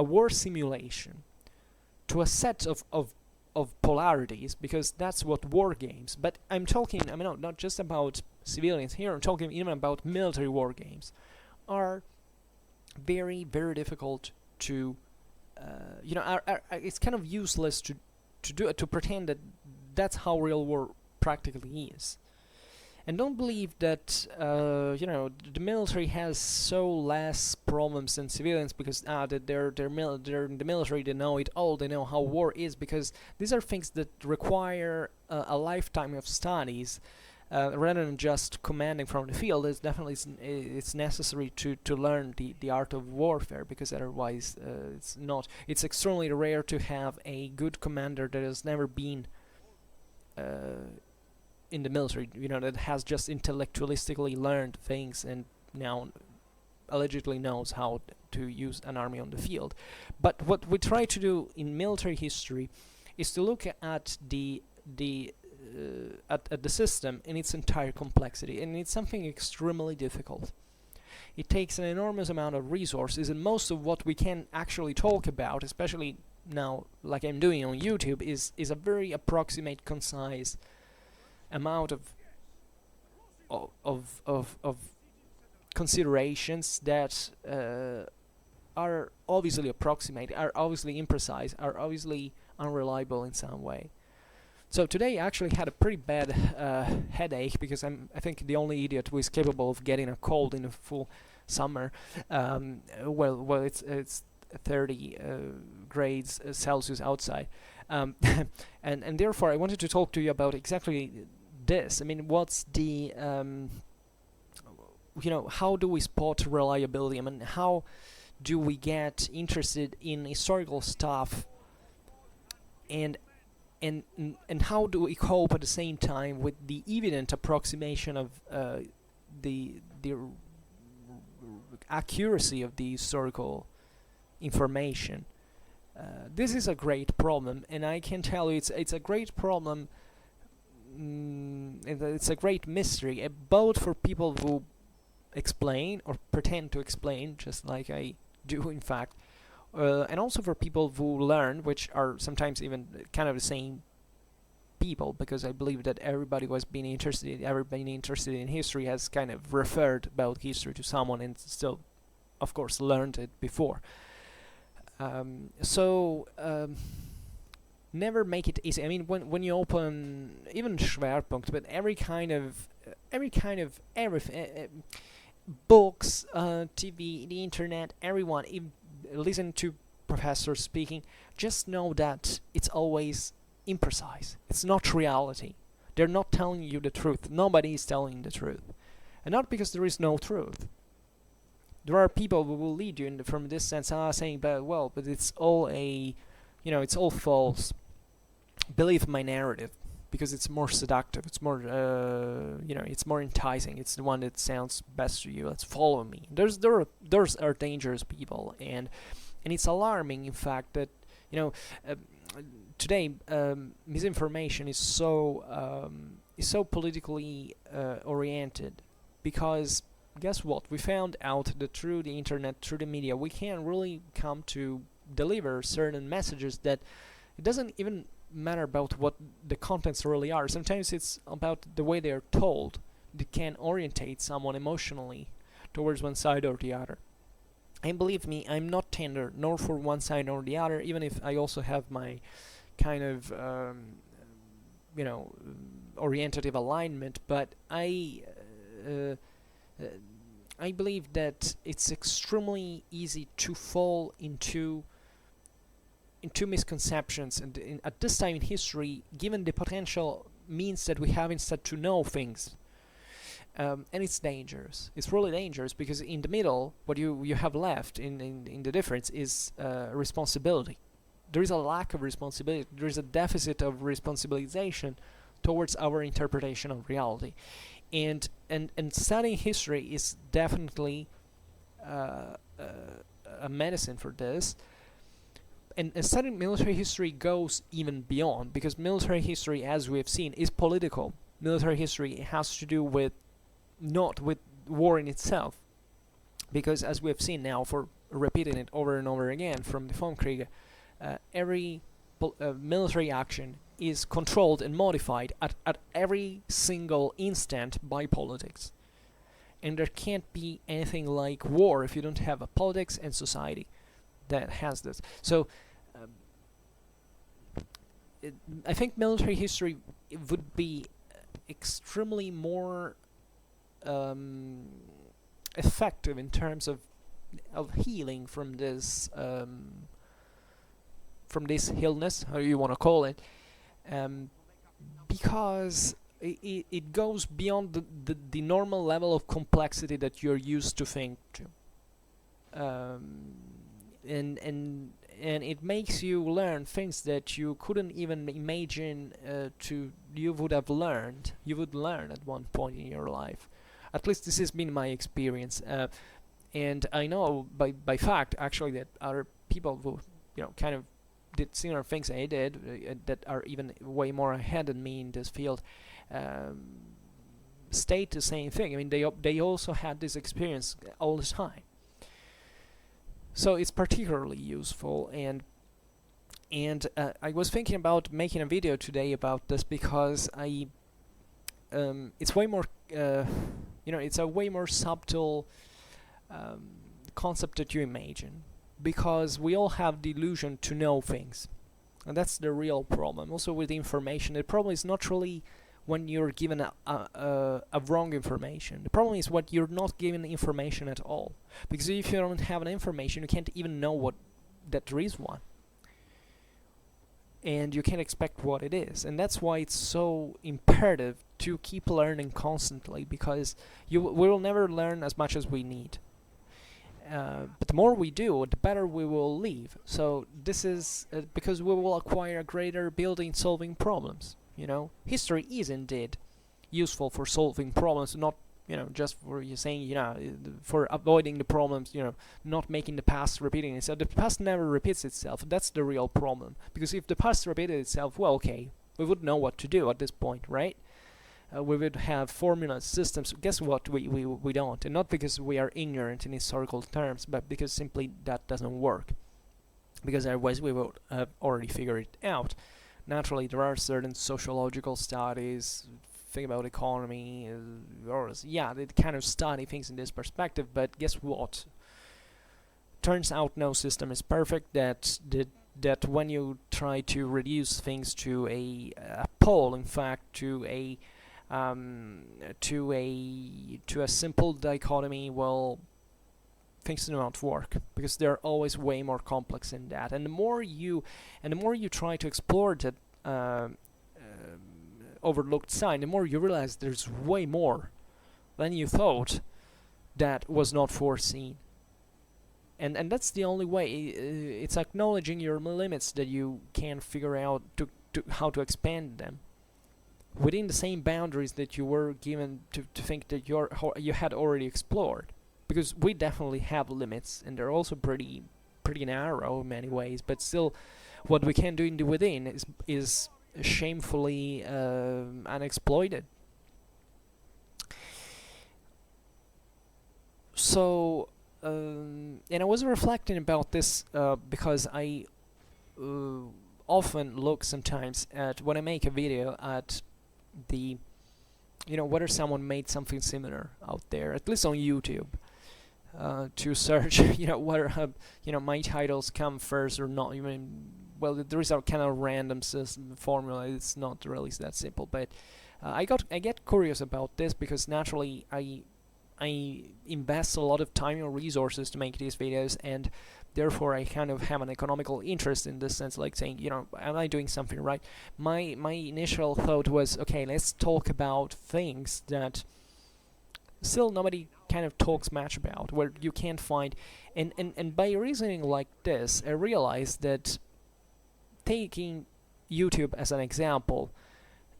war simulation to a set of polarities, because that's what war games, but I'm talking, not just about civilians here, I'm talking even about military war games, are very, very difficult to, it's kind of useless to pretend that that's how real war practically is. And don't believe that the military has so less problems than civilians because they're in the military, they know it all, they know how war is, because these are things that require a lifetime of studies. Rather than just commanding from the field, it's necessary to learn the art of warfare, because otherwise it's extremely rare to have a good commander that has never been in the military, that has just intellectualistically learned things and now allegedly knows how to use an army on the field. But what we try to do in military history is to look at the system in its entire complexity, and it's something extremely difficult. It takes an enormous amount of resources, and most of what we can actually talk about, especially now like I'm doing on YouTube, is a very approximate, concise amount of considerations that are obviously approximate, are obviously imprecise, are obviously unreliable in some way. So today I actually had a pretty bad headache, because I think the only idiot who is capable of getting a cold in a full summer. Well, it's 30 grades Celsius outside. Um, and therefore I wanted to talk to you about exactly this. I mean, what's the how do we spot reliability? I mean, how do we get interested in historical stuff, and and how do we cope at the same time with the evident approximation of the accuracy of the historical information? This is a great problem, and I can tell you it's a great problem. It's a great mystery, both for people who explain or pretend to explain, just like I do, in fact, and also for people who learn, which are sometimes even kind of the same people, because I believe that everybody interested in history has kind of referred about history to someone and still, of course, learned it before. So never make it easy. I mean, when you open even Schwerpunkt, but every kind of everything, books, TV, the internet, everyone, listen to professors speaking, just know that it's always imprecise. It's not reality. They're not telling you the truth. Nobody is telling the truth. And not because there is no truth. There are people who will lead you from this sense, saying, but it's all it's all false. Believe my narrative, because it's more seductive. It's more, it's more enticing. It's the one that sounds best to you. Let's follow me. Those are dangerous people, and it's alarming, in fact, that today misinformation is so politically oriented, because guess what? We found out that through the internet, through the media, we can really come to deliver certain messages that it doesn't even matter about what the contents really are. Sometimes it's about the way they are told. They can orientate someone emotionally towards one side or the other. And believe me, I'm not tender, nor for one side or the other, even if I also have my kind of, orientative alignment, but I believe that it's extremely easy to fall into misconceptions, and at this time in history, given the potential means that we have instead to know things. And it's dangerous. It's really dangerous, because in the middle, what you have left in the difference is responsibility. There is a lack of responsibility. There is a deficit of responsibilization towards our interpretation of reality. And studying history is definitely a medicine for this. And studying military history goes even beyond, because military history, as we have seen, is political. Military history has to do with not with war in itself, because as we have seen now, for repeating it over and over again from the Vom Krige, every military action is controlled and modified at every single instant by politics. And there can't be anything like war if you don't have a politics and society that has this. So I think military history would be extremely more effective in terms of healing from this illness, how you want to call it, because it goes beyond the normal level of complexity that you're used to think to. And it makes you learn things that you couldn't even imagine you would learn at one point in your life. At least this has been my experience, and I know by fact actually that other people who kind of did similar things I did, that are even way more ahead than me in this field, state the same thing. I mean, they also had this experience all the time. So it's particularly useful, and I was thinking about making a video today about this, because it's way more it's a way more subtle concept that you imagine, because we all have the illusion to know things, and that's the real problem. Also with information, the problem is not really when you're given a wrong information. The problem is what you're not given information at all, because if you don't have an information, you can't even know that there is one. and you can't expect what it is. And that's why it's so imperative to keep learning constantly, because we will never learn as much as we need. But the more we do, the better we will live. So this is because we will acquire a greater ability in solving problems. History is indeed useful for solving problems, not just for you saying for avoiding the problems. Not making the past repeating itself. The past never repeats itself. That's the real problem. Because if the past repeated itself, well, okay, we would know what to do at this point, right? We would have formula systems. Guess what? We don't, and not because we are ignorant in historical terms, but because simply that doesn't work. Because otherwise we would have already figured it out. Naturally, there are certain sociological studies, think about economy, they kind of study things in this perspective. But guess what? Turns out no system is perfect. That when you try to reduce things to a pole, in fact, to a simple dichotomy, well, things do not work, because they're always way more complex than that. And the more you try to explore that overlooked side, the more you realize there's way more than you thought that was not foreseen. And that's the only way. It's acknowledging your limits that you can figure out to how to expand them within the same boundaries that you were given to think that you had already explored. Because we definitely have limits, and they're also pretty narrow in many ways. But still, what we can do in the within is shamefully unexploited. So, and I was reflecting about this because I often look sometimes at, when I make a video, at the whether someone made something similar out there, at least on YouTube, to search whether my titles come first or not. Well, there is a kind of random formula. It's not really that simple, but I get curious about this, because naturally I invest a lot of time and resources to make these videos, and therefore I kind of have an economical interest in this sense, like saying, am I doing something right? My initial thought was, okay, let's talk about things that still nobody kind of talks much about, where you can't find, and by reasoning like this, I realized that, taking YouTube as an example,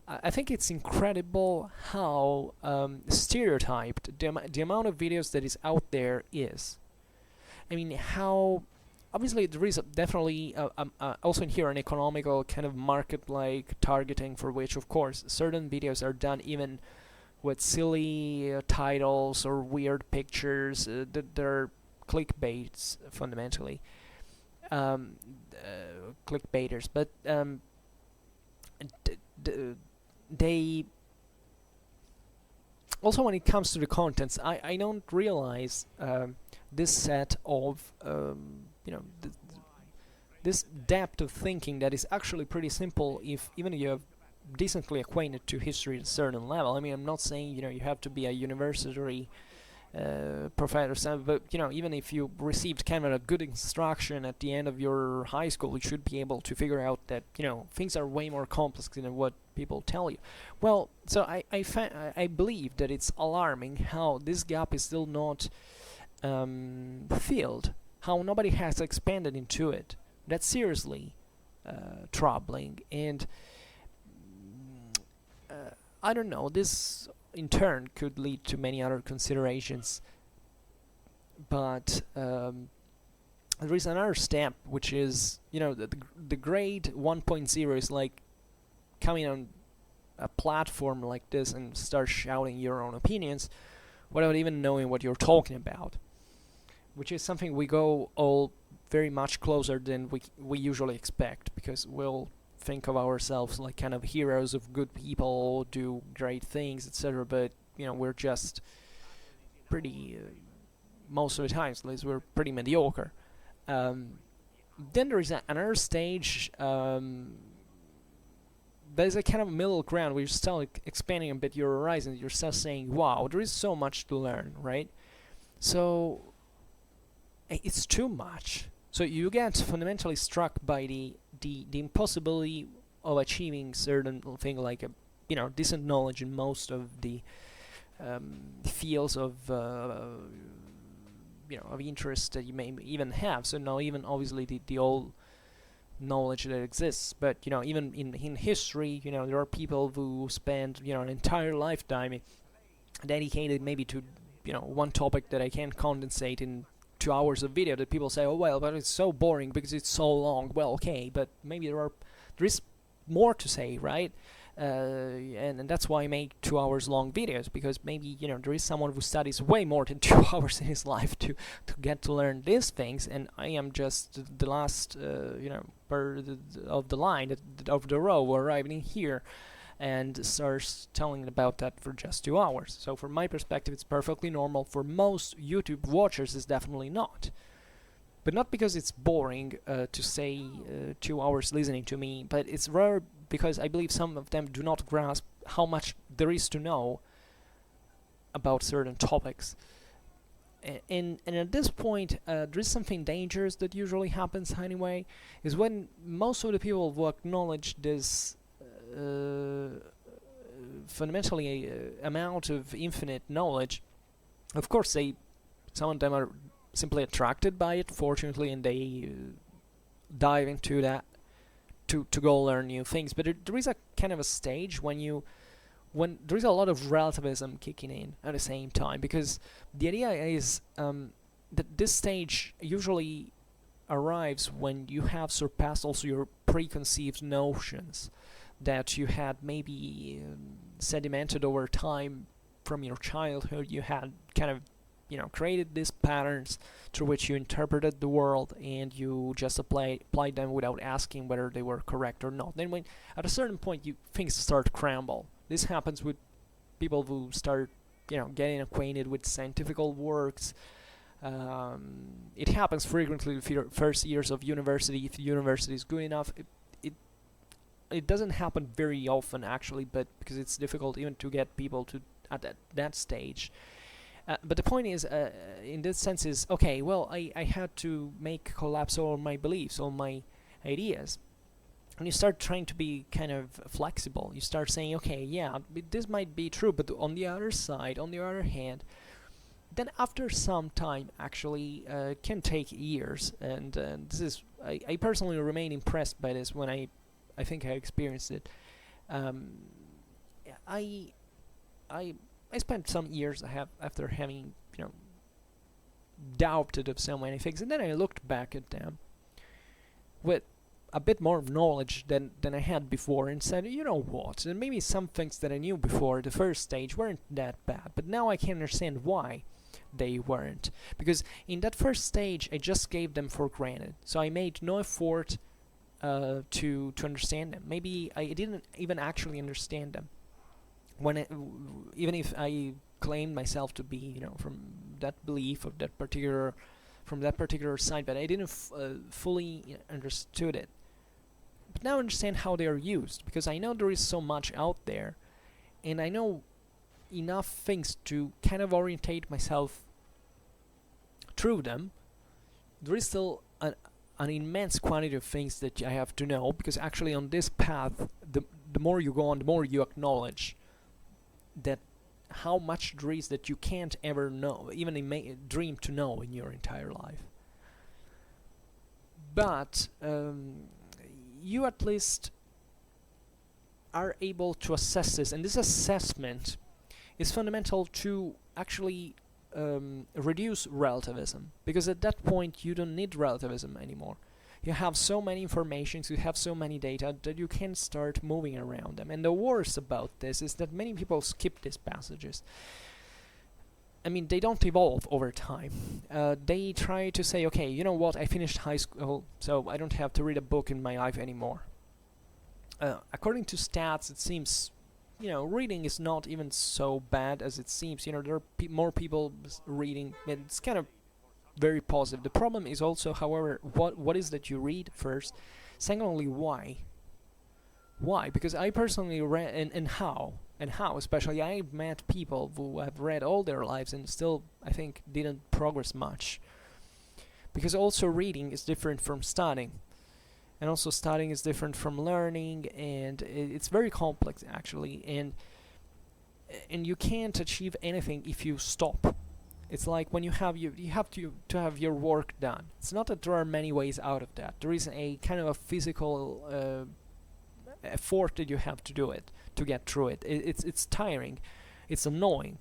I think it's incredible how stereotyped the amount of videos that is out there is. I mean, how obviously there is definitely also in here an economical kind of market-like targeting, for which, of course, certain videos are done even with silly titles or weird pictures. They're clickbaits, fundamentally. Clickbaiters, but they also, when it comes to the contents, I don't realize this set of this depth of thinking that is actually pretty simple if even if you're decently acquainted to history at a certain level. I mean, I'm not saying you have to be a university professor, but even if you received kind of a good instruction at the end of your high school, you should be able to figure out that things are way more complex than what people tell you. Well, so I believe that it's alarming how this gap is still not filled, how nobody has expanded into it. That's seriously troubling, and I don't know, this in turn could lead to many other considerations, but there is another step, which is the grade 1.0 is like coming on a platform like this and start shouting your own opinions without even knowing what you're talking about, which is something we go all very much closer than we usually expect, because we'll think of ourselves like kind of heroes of good people, do great things, etc. But we're just pretty most of the times, at least, we're pretty mediocre. Then there is another stage. There's a kind of middle ground where you're still expanding a bit your horizons. You're still saying, "Wow, there is so much to learn," right? So it's too much. So you get fundamentally struck by the impossibility of achieving certain thing like a decent knowledge in most of the fields of of interest that you may even have. So now even obviously the old knowledge that exists, but even in history, there are people who spend an entire lifetime dedicated maybe to one topic that I can condensate in 2 hours of video, that people say, oh well, but it's so boring because it's so long. Well, okay, but maybe there is more to say, right? And that's why I make 2 hours long videos, because maybe there is someone who studies way more than 2 hours in his life to get to learn these things, and I am just the last of the line of the row arriving here and starts telling about that for just 2 hours. So from my perspective, it's perfectly normal. For most YouTube watchers, it's definitely not. But not because it's boring to say 2 hours listening to me, but it's rare because I believe some of them do not grasp how much there is to know about certain topics. And at this point, there is something dangerous that usually happens anyway, is when most of the people who acknowledge this fundamentally amount of infinite knowledge, of course some of them are simply attracted by it, fortunately, and they dive into that to go learn new things. But there is a kind of a stage when there is a lot of relativism kicking in at the same time, because the idea is that this stage usually arrives when you have surpassed also your preconceived notions that you had maybe sedimented over time from your childhood. You had kind of created these patterns through which you interpreted the world, and you just applied them without asking whether they were correct or not. Then at a certain point things start crumble. This happens with people who start getting acquainted with scientific works. It happens frequently in the first years of university. If the university is good enough, it doesn't happen very often actually, but because it's difficult even to get people to at that stage. But the point is, in this sense, is okay. Well, I had to collapse all my beliefs, all my ideas, and you start trying to be kind of flexible. You start saying, okay, yeah, this might be true, but on the other side, on the other hand, then after some time, actually, can take years, and this is I personally remain impressed by this when I think I experienced it. I spent some years after having doubted of so many things, and then I looked back at them with a bit more knowledge than I had before, and said, you know what, and maybe some things that I knew before the first stage weren't that bad, but now I can understand why they weren't, because in that first stage I just gave them for granted, so I made no effort to understand them. Maybe I didn't even actually understand them even if I claimed myself to be from that belief of that particular side, but I didn't fully understood it. But now I understand how they are used, because I know there is so much out there, and I know enough things to kind of orientate myself through them. There is still an immense quantity of things that I have to know, because actually on this path, the more you go on, the more you acknowledge that how much there is that you can't ever know, even dream to know in your entire life. But you at least are able to assess this, and this assessment is fundamental to actually reduce relativism, because at that point you don't need relativism anymore. You have so many informations, you have so many data that you can start moving around them. And the worst about this is that many people skip these passages. I mean, they don't evolve over time. They try to say, okay, you know what, I finished high school, so I don't have to read a book in my life anymore. According to stats, it seems reading is not even so bad as it seems. There are more people reading, and it's kind of very positive. The problem is also, however, what is that you read first. Secondly, why? Because I personally read, and how, especially I've met people who have read all their lives and still, I think, didn't progress much. Because also reading is different from studying. and also studying is different from learning, and it's very complex actually, and you can't achieve anything if you stop. It's like when you have to have your work done. It's not that there are many ways out of that. There is a kind of a physical effort that you have to do it to get through it. It's tiring, it's annoying.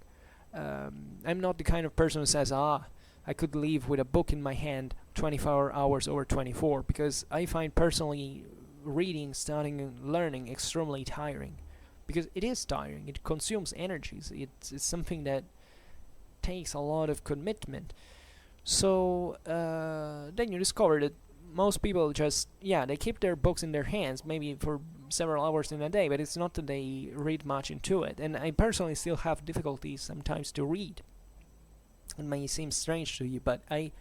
I'm not the kind of person who says, I could leave with a book in my hand 24 hours over 24, because I find personally reading, studying, and learning extremely tiring. Because it is tiring, it consumes energies, it's something that takes a lot of commitment. So then you discover that most people just, they keep their books in their hands, maybe for several hours in a day, but it's not that they read much into it. And I personally still have difficulties sometimes to read. It may seem strange to you, but I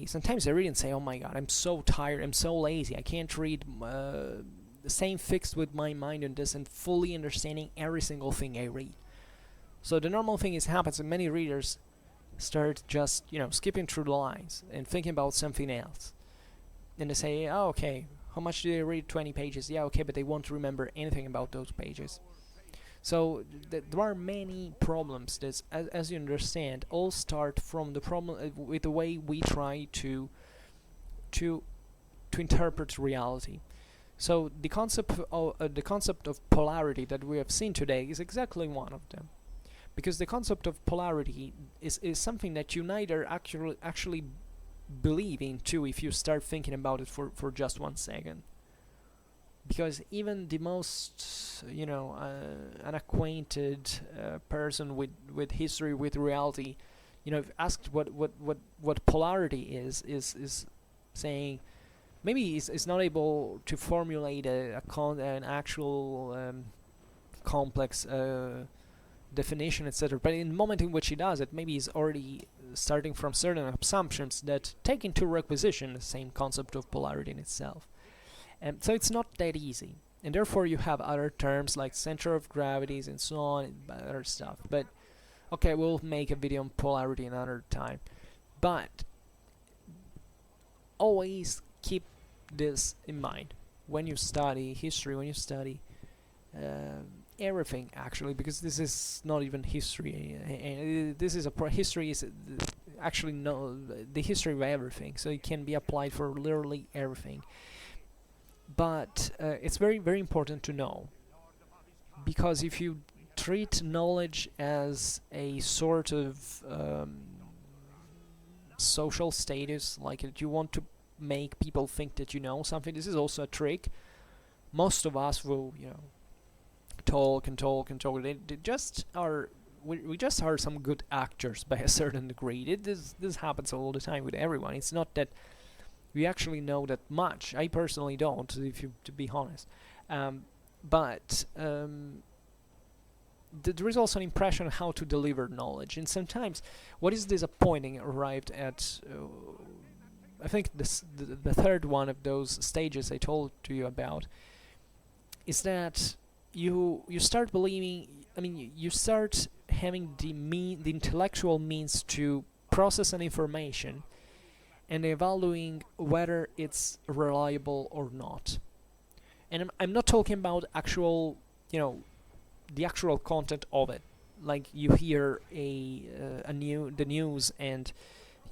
sometimes I read and say, oh my god, I'm so tired, I'm so lazy, I can't read the same fixed with my mind on this and fully understanding every single thing I read. So the normal thing happens, and many readers start just, skipping through the lines and thinking about something else. And they say, oh, okay, how much do they read? 20 pages. Yeah, okay, but they won't remember anything about those pages. So there are many problems that, as you understand, all start from the problem with the way we try to interpret reality. So the concept of polarity that we have seen today is exactly one of them, because the concept of polarity is something that you neither actually believe into if you start thinking about it for just 1 second. Because even the most unacquainted person with history, with reality, if asked what polarity is saying, maybe is not able to formulate an actual complex definition, etc. But in the moment in which he does it, maybe he's already starting from certain assumptions that take into requisition the same concept of polarity in itself. And so it's not that easy, and therefore you have other terms like center of gravities and so on, and other stuff. But okay, we'll make a video on polarity another time. But always keep this in mind when you study history, when you study everything, actually, because this is not even history, and this is history is actually the history of everything, so it can be applied for literally everything. But it's very, very important to know, because if you treat knowledge as a sort of social status, like you want to make people think that you know something, this is also a trick. Most of us will, talk and talk and talk. They just are. We just are some good actors by a certain degree. This happens all the time with everyone. It's not that we actually know that much. I personally don't, to be honest. But there is also an impression of how to deliver knowledge, and sometimes what is disappointing arrived at. I think the third one of those stages I told to you about is that you start believing. I mean, you start having the intellectual means to process an information and evaluating whether it's reliable or not. And I'm not talking about actual, the actual content of it. Like you hear the news, and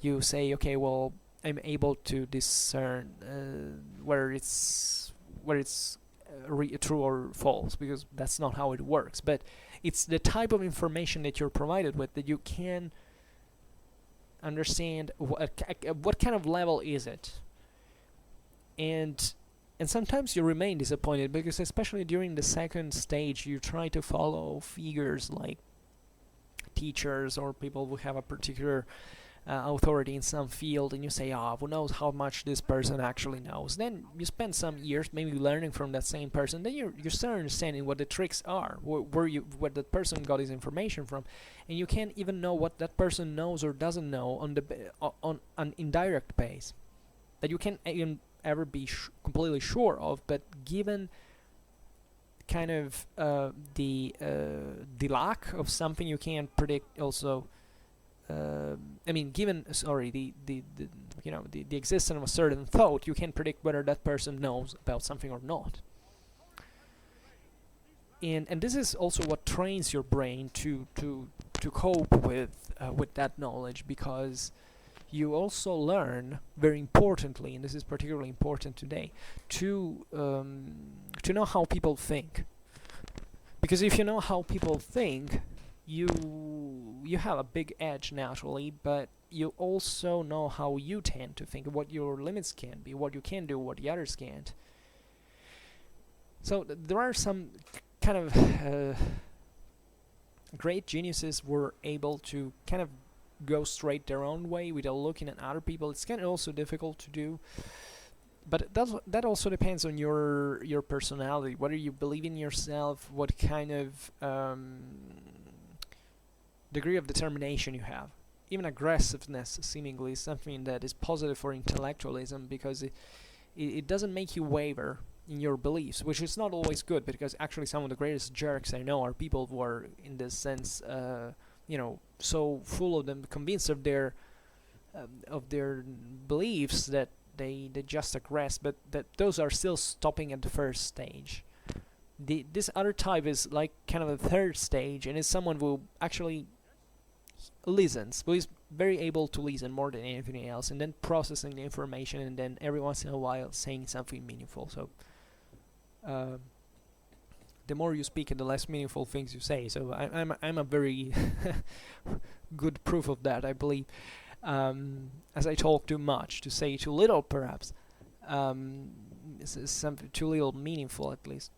you say, okay, well, I'm able to discern whether it's true or false, because that's not how it works. But it's the type of information that you're provided with that you can understand what kind of level is it. And sometimes you remain disappointed, because especially during the second stage you try to follow figures like teachers or people who have a particular authority in some field, and you say, who knows how much this person actually knows. Then you spend some years maybe learning from that same person, then you start understanding what the tricks are, where that person got his information from, and you can't even know what that person knows or doesn't know on an indirect base that you can't even ever be completely sure of. But given kind of the lack of something you can't predict also, given the the existence of a certain thought, you can predict whether that person knows about something or not. And this is also what trains your brain to cope with that knowledge, because you also learn, very importantly, and this is particularly important today, to know how people think. Because if you know how people think, you have a big edge naturally, but you also know how you tend to think, what your limits can be, what you can do, what the others can't. So there are some kind of great geniuses were able to kind of go straight their own way without looking at other people. It's kind of also difficult to do, but that also depends on your personality, whether you believe in yourself, what kind of degree of determination you have. Even aggressiveness seemingly is something that is positive for intellectualism, because it doesn't make you waver in your beliefs, which is not always good, because actually some of the greatest jerks I know are people who are, in this sense, so full of them, convinced of their beliefs that they just aggress, but that those are still stopping at the first stage. This other type is like kind of a third stage, and is someone who actually listens, who is very able to listen more than anything else, and then processing the information, and then every once in a while saying something meaningful. So the more you speak and the less meaningful things you say. So I'm a very good proof of that, I believe. As I talk too much, to say too little, perhaps. Something too little meaningful, at least.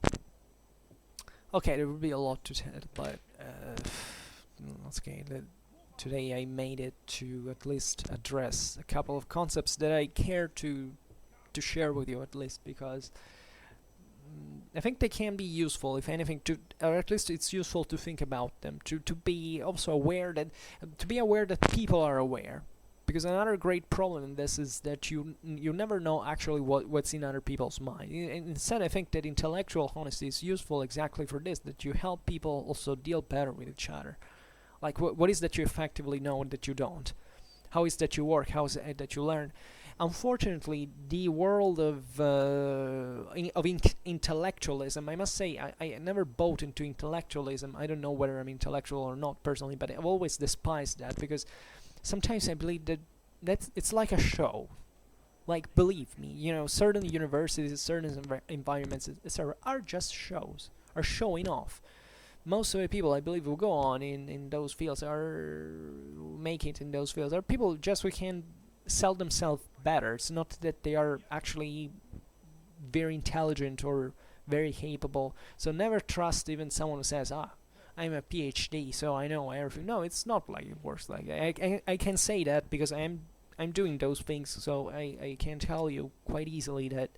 Okay, there will be a lot to tell, but okay. Today I made it to at least address a couple of concepts that I care to share with you, at least, because I think they can be useful, if anything, or at least it's useful to think about them, to be also aware that, people are aware. Because another great problem in this is that you never know actually what's in other people's mind. Instead, I think that intellectual honesty is useful exactly for this, that you help people also deal better with each other. Like, what is that you effectively know that you don't? How is that you work? How is it that you learn? Unfortunately, the world of intellectualism, I must say, I never bought into intellectualism. I don't know whether I'm intellectual or not personally, but I've always despised that, because sometimes I believe that it's like a show. Like, believe me, certain universities, certain environments, etc., are just shows, are showing off. Most of the people, I believe, who go on in those fields, are make it in those fields, are people just who can sell themselves better. It's not that they are actually very intelligent or very capable. So never trust even someone who says, I'm a PhD, so I know everything. No, it's not like it works like that. I can say that because I'm doing those things, so I can tell you quite easily that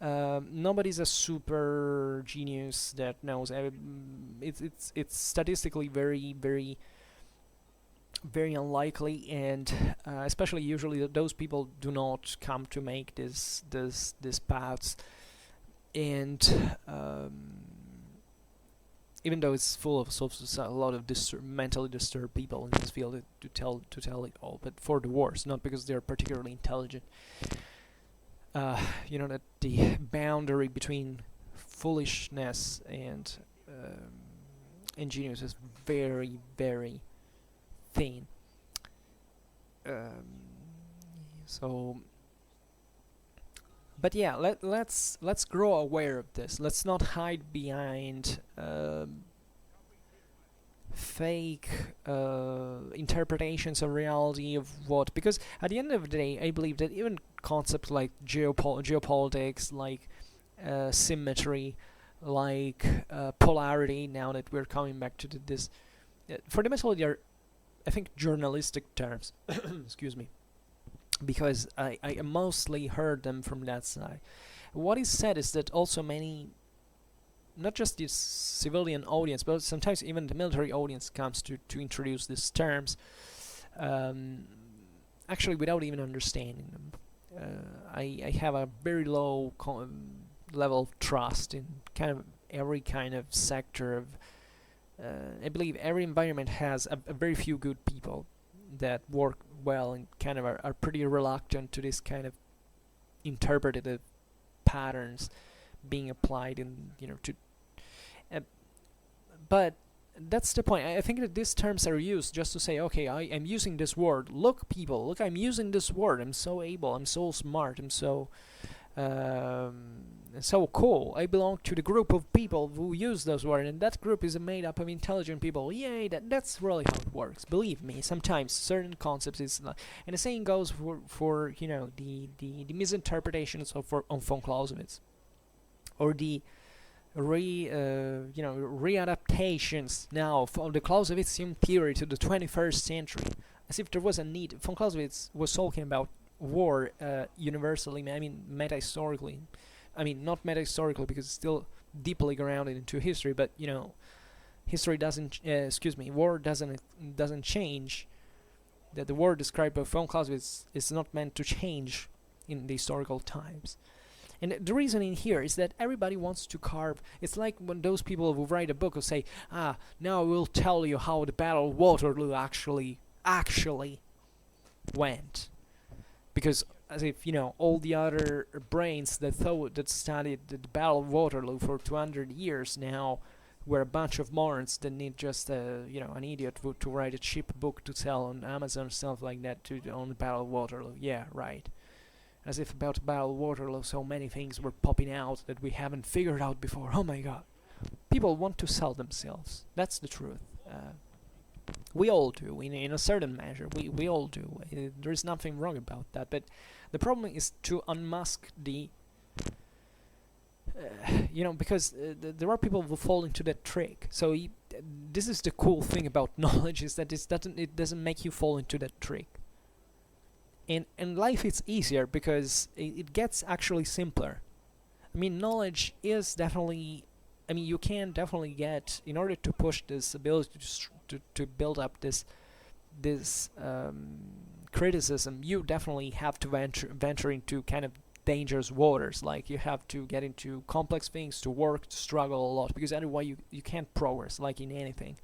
nobody's a super genius that knows. It's statistically very, very, very unlikely, and especially usually those people do not come to make this paths, and even though it's full of a lot of mentally disturbed people in this field to tell it all, but for the worse, not because they're particularly intelligent. That the boundary between foolishness and genius is very, very thin. But yeah, let's grow aware of this. Let's not hide behind fake interpretations of reality of what, because at the end of the day, I believe that even concepts like geopolitics, like symmetry, like polarity, now that we're coming back to this, fundamentally they are, I think, journalistic terms. Excuse me. Because I mostly heard them from that side. What is said is that also many, not just the civilian audience, but sometimes even the military audience comes to introduce these terms, actually without even understanding them. I have a very low level of trust in kind of every kind of sector of. I believe every environment has a very few good people that work well, and kind of are pretty reluctant to this kind of interpretative patterns being applied in, to uh, but that's the point. I think that these terms are used just to say, okay, I am using this word. Look, people, look, I'm using this word. I'm so able. I'm so smart. I'm so cool. I belong to the group of people who use those words, and that group is made up of intelligent people. Yay! That's really how it works. Believe me. Sometimes certain concepts is not, and the same goes for the misinterpretations of on von Clausewitz, or the readaptations now of the Clausewitzian theory to the 21st century, as if there was a need. Von Clausewitz was talking about war universally, I mean meta-historically. I mean not meta-historically because it's still deeply grounded into history, but history doesn't, war doesn't change. That the war described by von Clausewitz is not meant to change in the historical times. And the reasoning here is that everybody wants to carve. It's like when those people who write a book will say, now we'll tell you how the Battle of Waterloo actually went. Because as if, all the other brains that studied the Battle of Waterloo for 200 years now were a bunch of morons that need just, an idiot to write a cheap book to sell on Amazon, stuff like that, on the Battle of Waterloo. Yeah, right. As if about Battle of Waterloo so many things were popping out that we haven't figured out before. Oh my god. People want to sell themselves. That's the truth. We all do, in a certain measure. We all do. There's nothing wrong about that. But the problem is to unmask the... because there are people who fall into that trick. So this is the cool thing about knowledge, is that it doesn't make you fall into that trick. In life it's easier because it gets actually simpler. I mean, knowledge is definitely... I mean, you can definitely get, in order to push this ability to build up this criticism, you definitely have to venture into kind of dangerous waters. Like, you have to get into complex things, to work, to struggle a lot, because otherwise you can't progress, like in anything.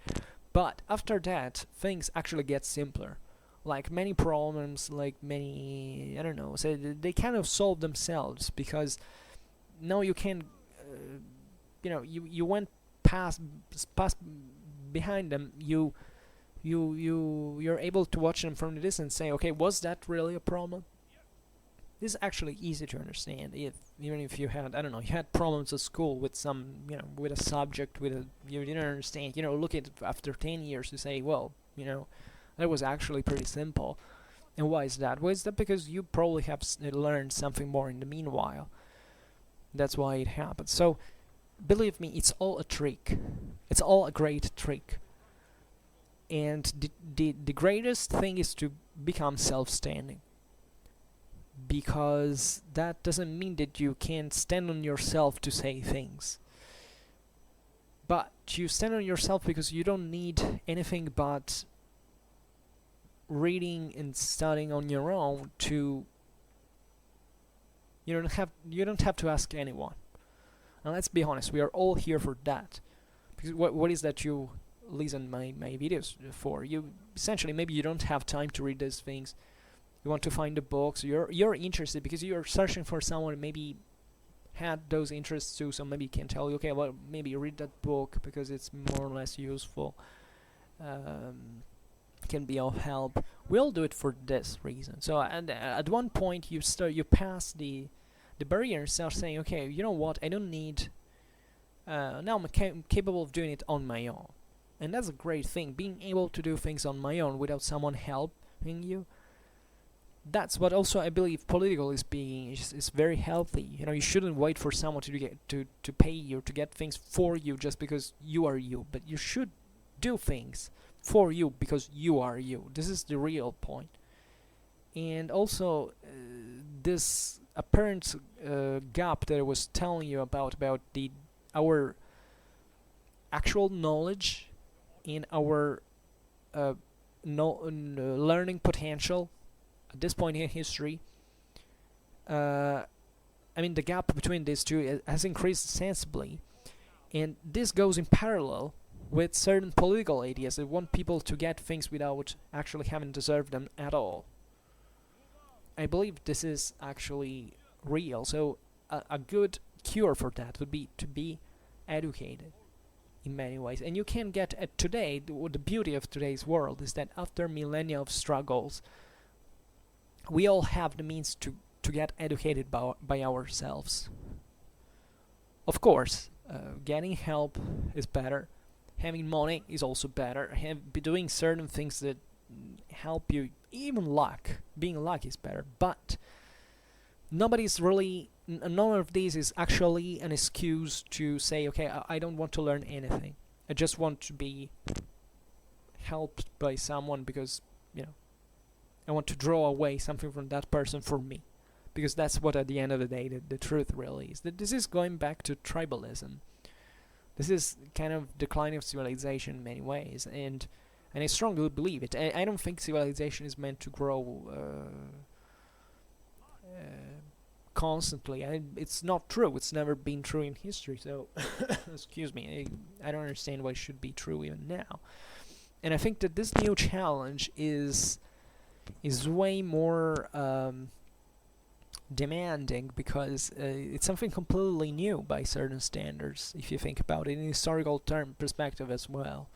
But after that, things actually get simpler. Like many problems, like many, I don't know, so they kind of solve themselves, because now you can, you went past behind them. You're able to watch them from the distance and say, okay, was that really a problem? This is actually easy to understand. Even if you had, I don't know, you had problems at school with some, with a subject, you didn't understand. Look at it after 10 years to say, well, that was actually pretty simple. And why is that? Well, is that because you probably have learned something more in the meanwhile. That's why it happens. So, believe me, it's all a trick. It's all a great trick. And the greatest thing is to become self-standing. Because that doesn't mean that you can't stand on yourself to say things. But you stand on yourself because you don't need anything but reading and studying on your own to... You don't have to ask anyone. And let's be honest, we are all here for that. Because what is that you listen my videos for? You essentially, maybe you don't have time to read those things. You want to find the books. You're interested because you're searching for someone who maybe had those interests too. So maybe can tell you, okay, well, maybe read that book because it's more or less useful. Can be of help. We all do it for this reason. So and at one point you pass the barrier and start saying, okay, you know what, I don't need... now I'm capable of doing it on my own. And that's a great thing, being able to do things on my own without someone helping you. That's what also I believe political is very healthy. You shouldn't wait for someone to pay you, to get things for you just because you are you. But you should do things for you because you are you. This is the real point. And also this apparent gap that I was telling you about our actual knowledge in our learning potential at this point in history. I mean, the gap between these two has increased sensibly, and this goes in parallel with certain political ideas. They want people to get things without actually having deserved them at all. I believe this is actually real. So a good cure for that would be to be educated in many ways. And you can get at today, the beauty of today's world is that after millennia of struggles, we all have the means to get educated by ourselves. Of course, getting help is better. Having money is also better. Doing certain things that help you, even luck. Being lucky is better. But nobody's really, none of these is actually an excuse to say, okay, I don't want to learn anything. I just want to be helped by someone because, I want to draw away something from that person for me. Because that's what, at the end of the day, the truth really is. That this is going back to tribalism. This is kind of decline of civilization in many ways, and I strongly believe it. I don't think civilization is meant to grow constantly. It's not true. It's never been true in history. So, excuse me. I don't understand why it should be true even now. And I think that this new challenge is way more demanding because it's something completely new by certain standards, if you think about it in historical perspective as well.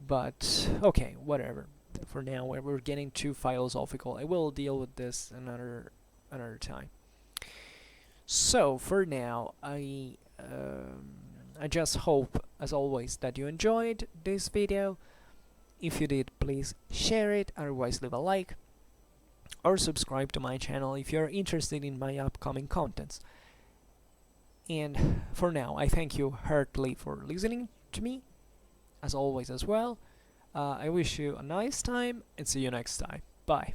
But okay, whatever. For now, we're getting too philosophical. I will deal with this another time. So for now, I just hope, as always, that you enjoyed this video. If you did, please share it. Otherwise, leave a like or subscribe to my channel if you're interested in my upcoming contents. And for now, I thank you heartily for listening to me, as always as well. I wish you a nice time and see you next time. Bye.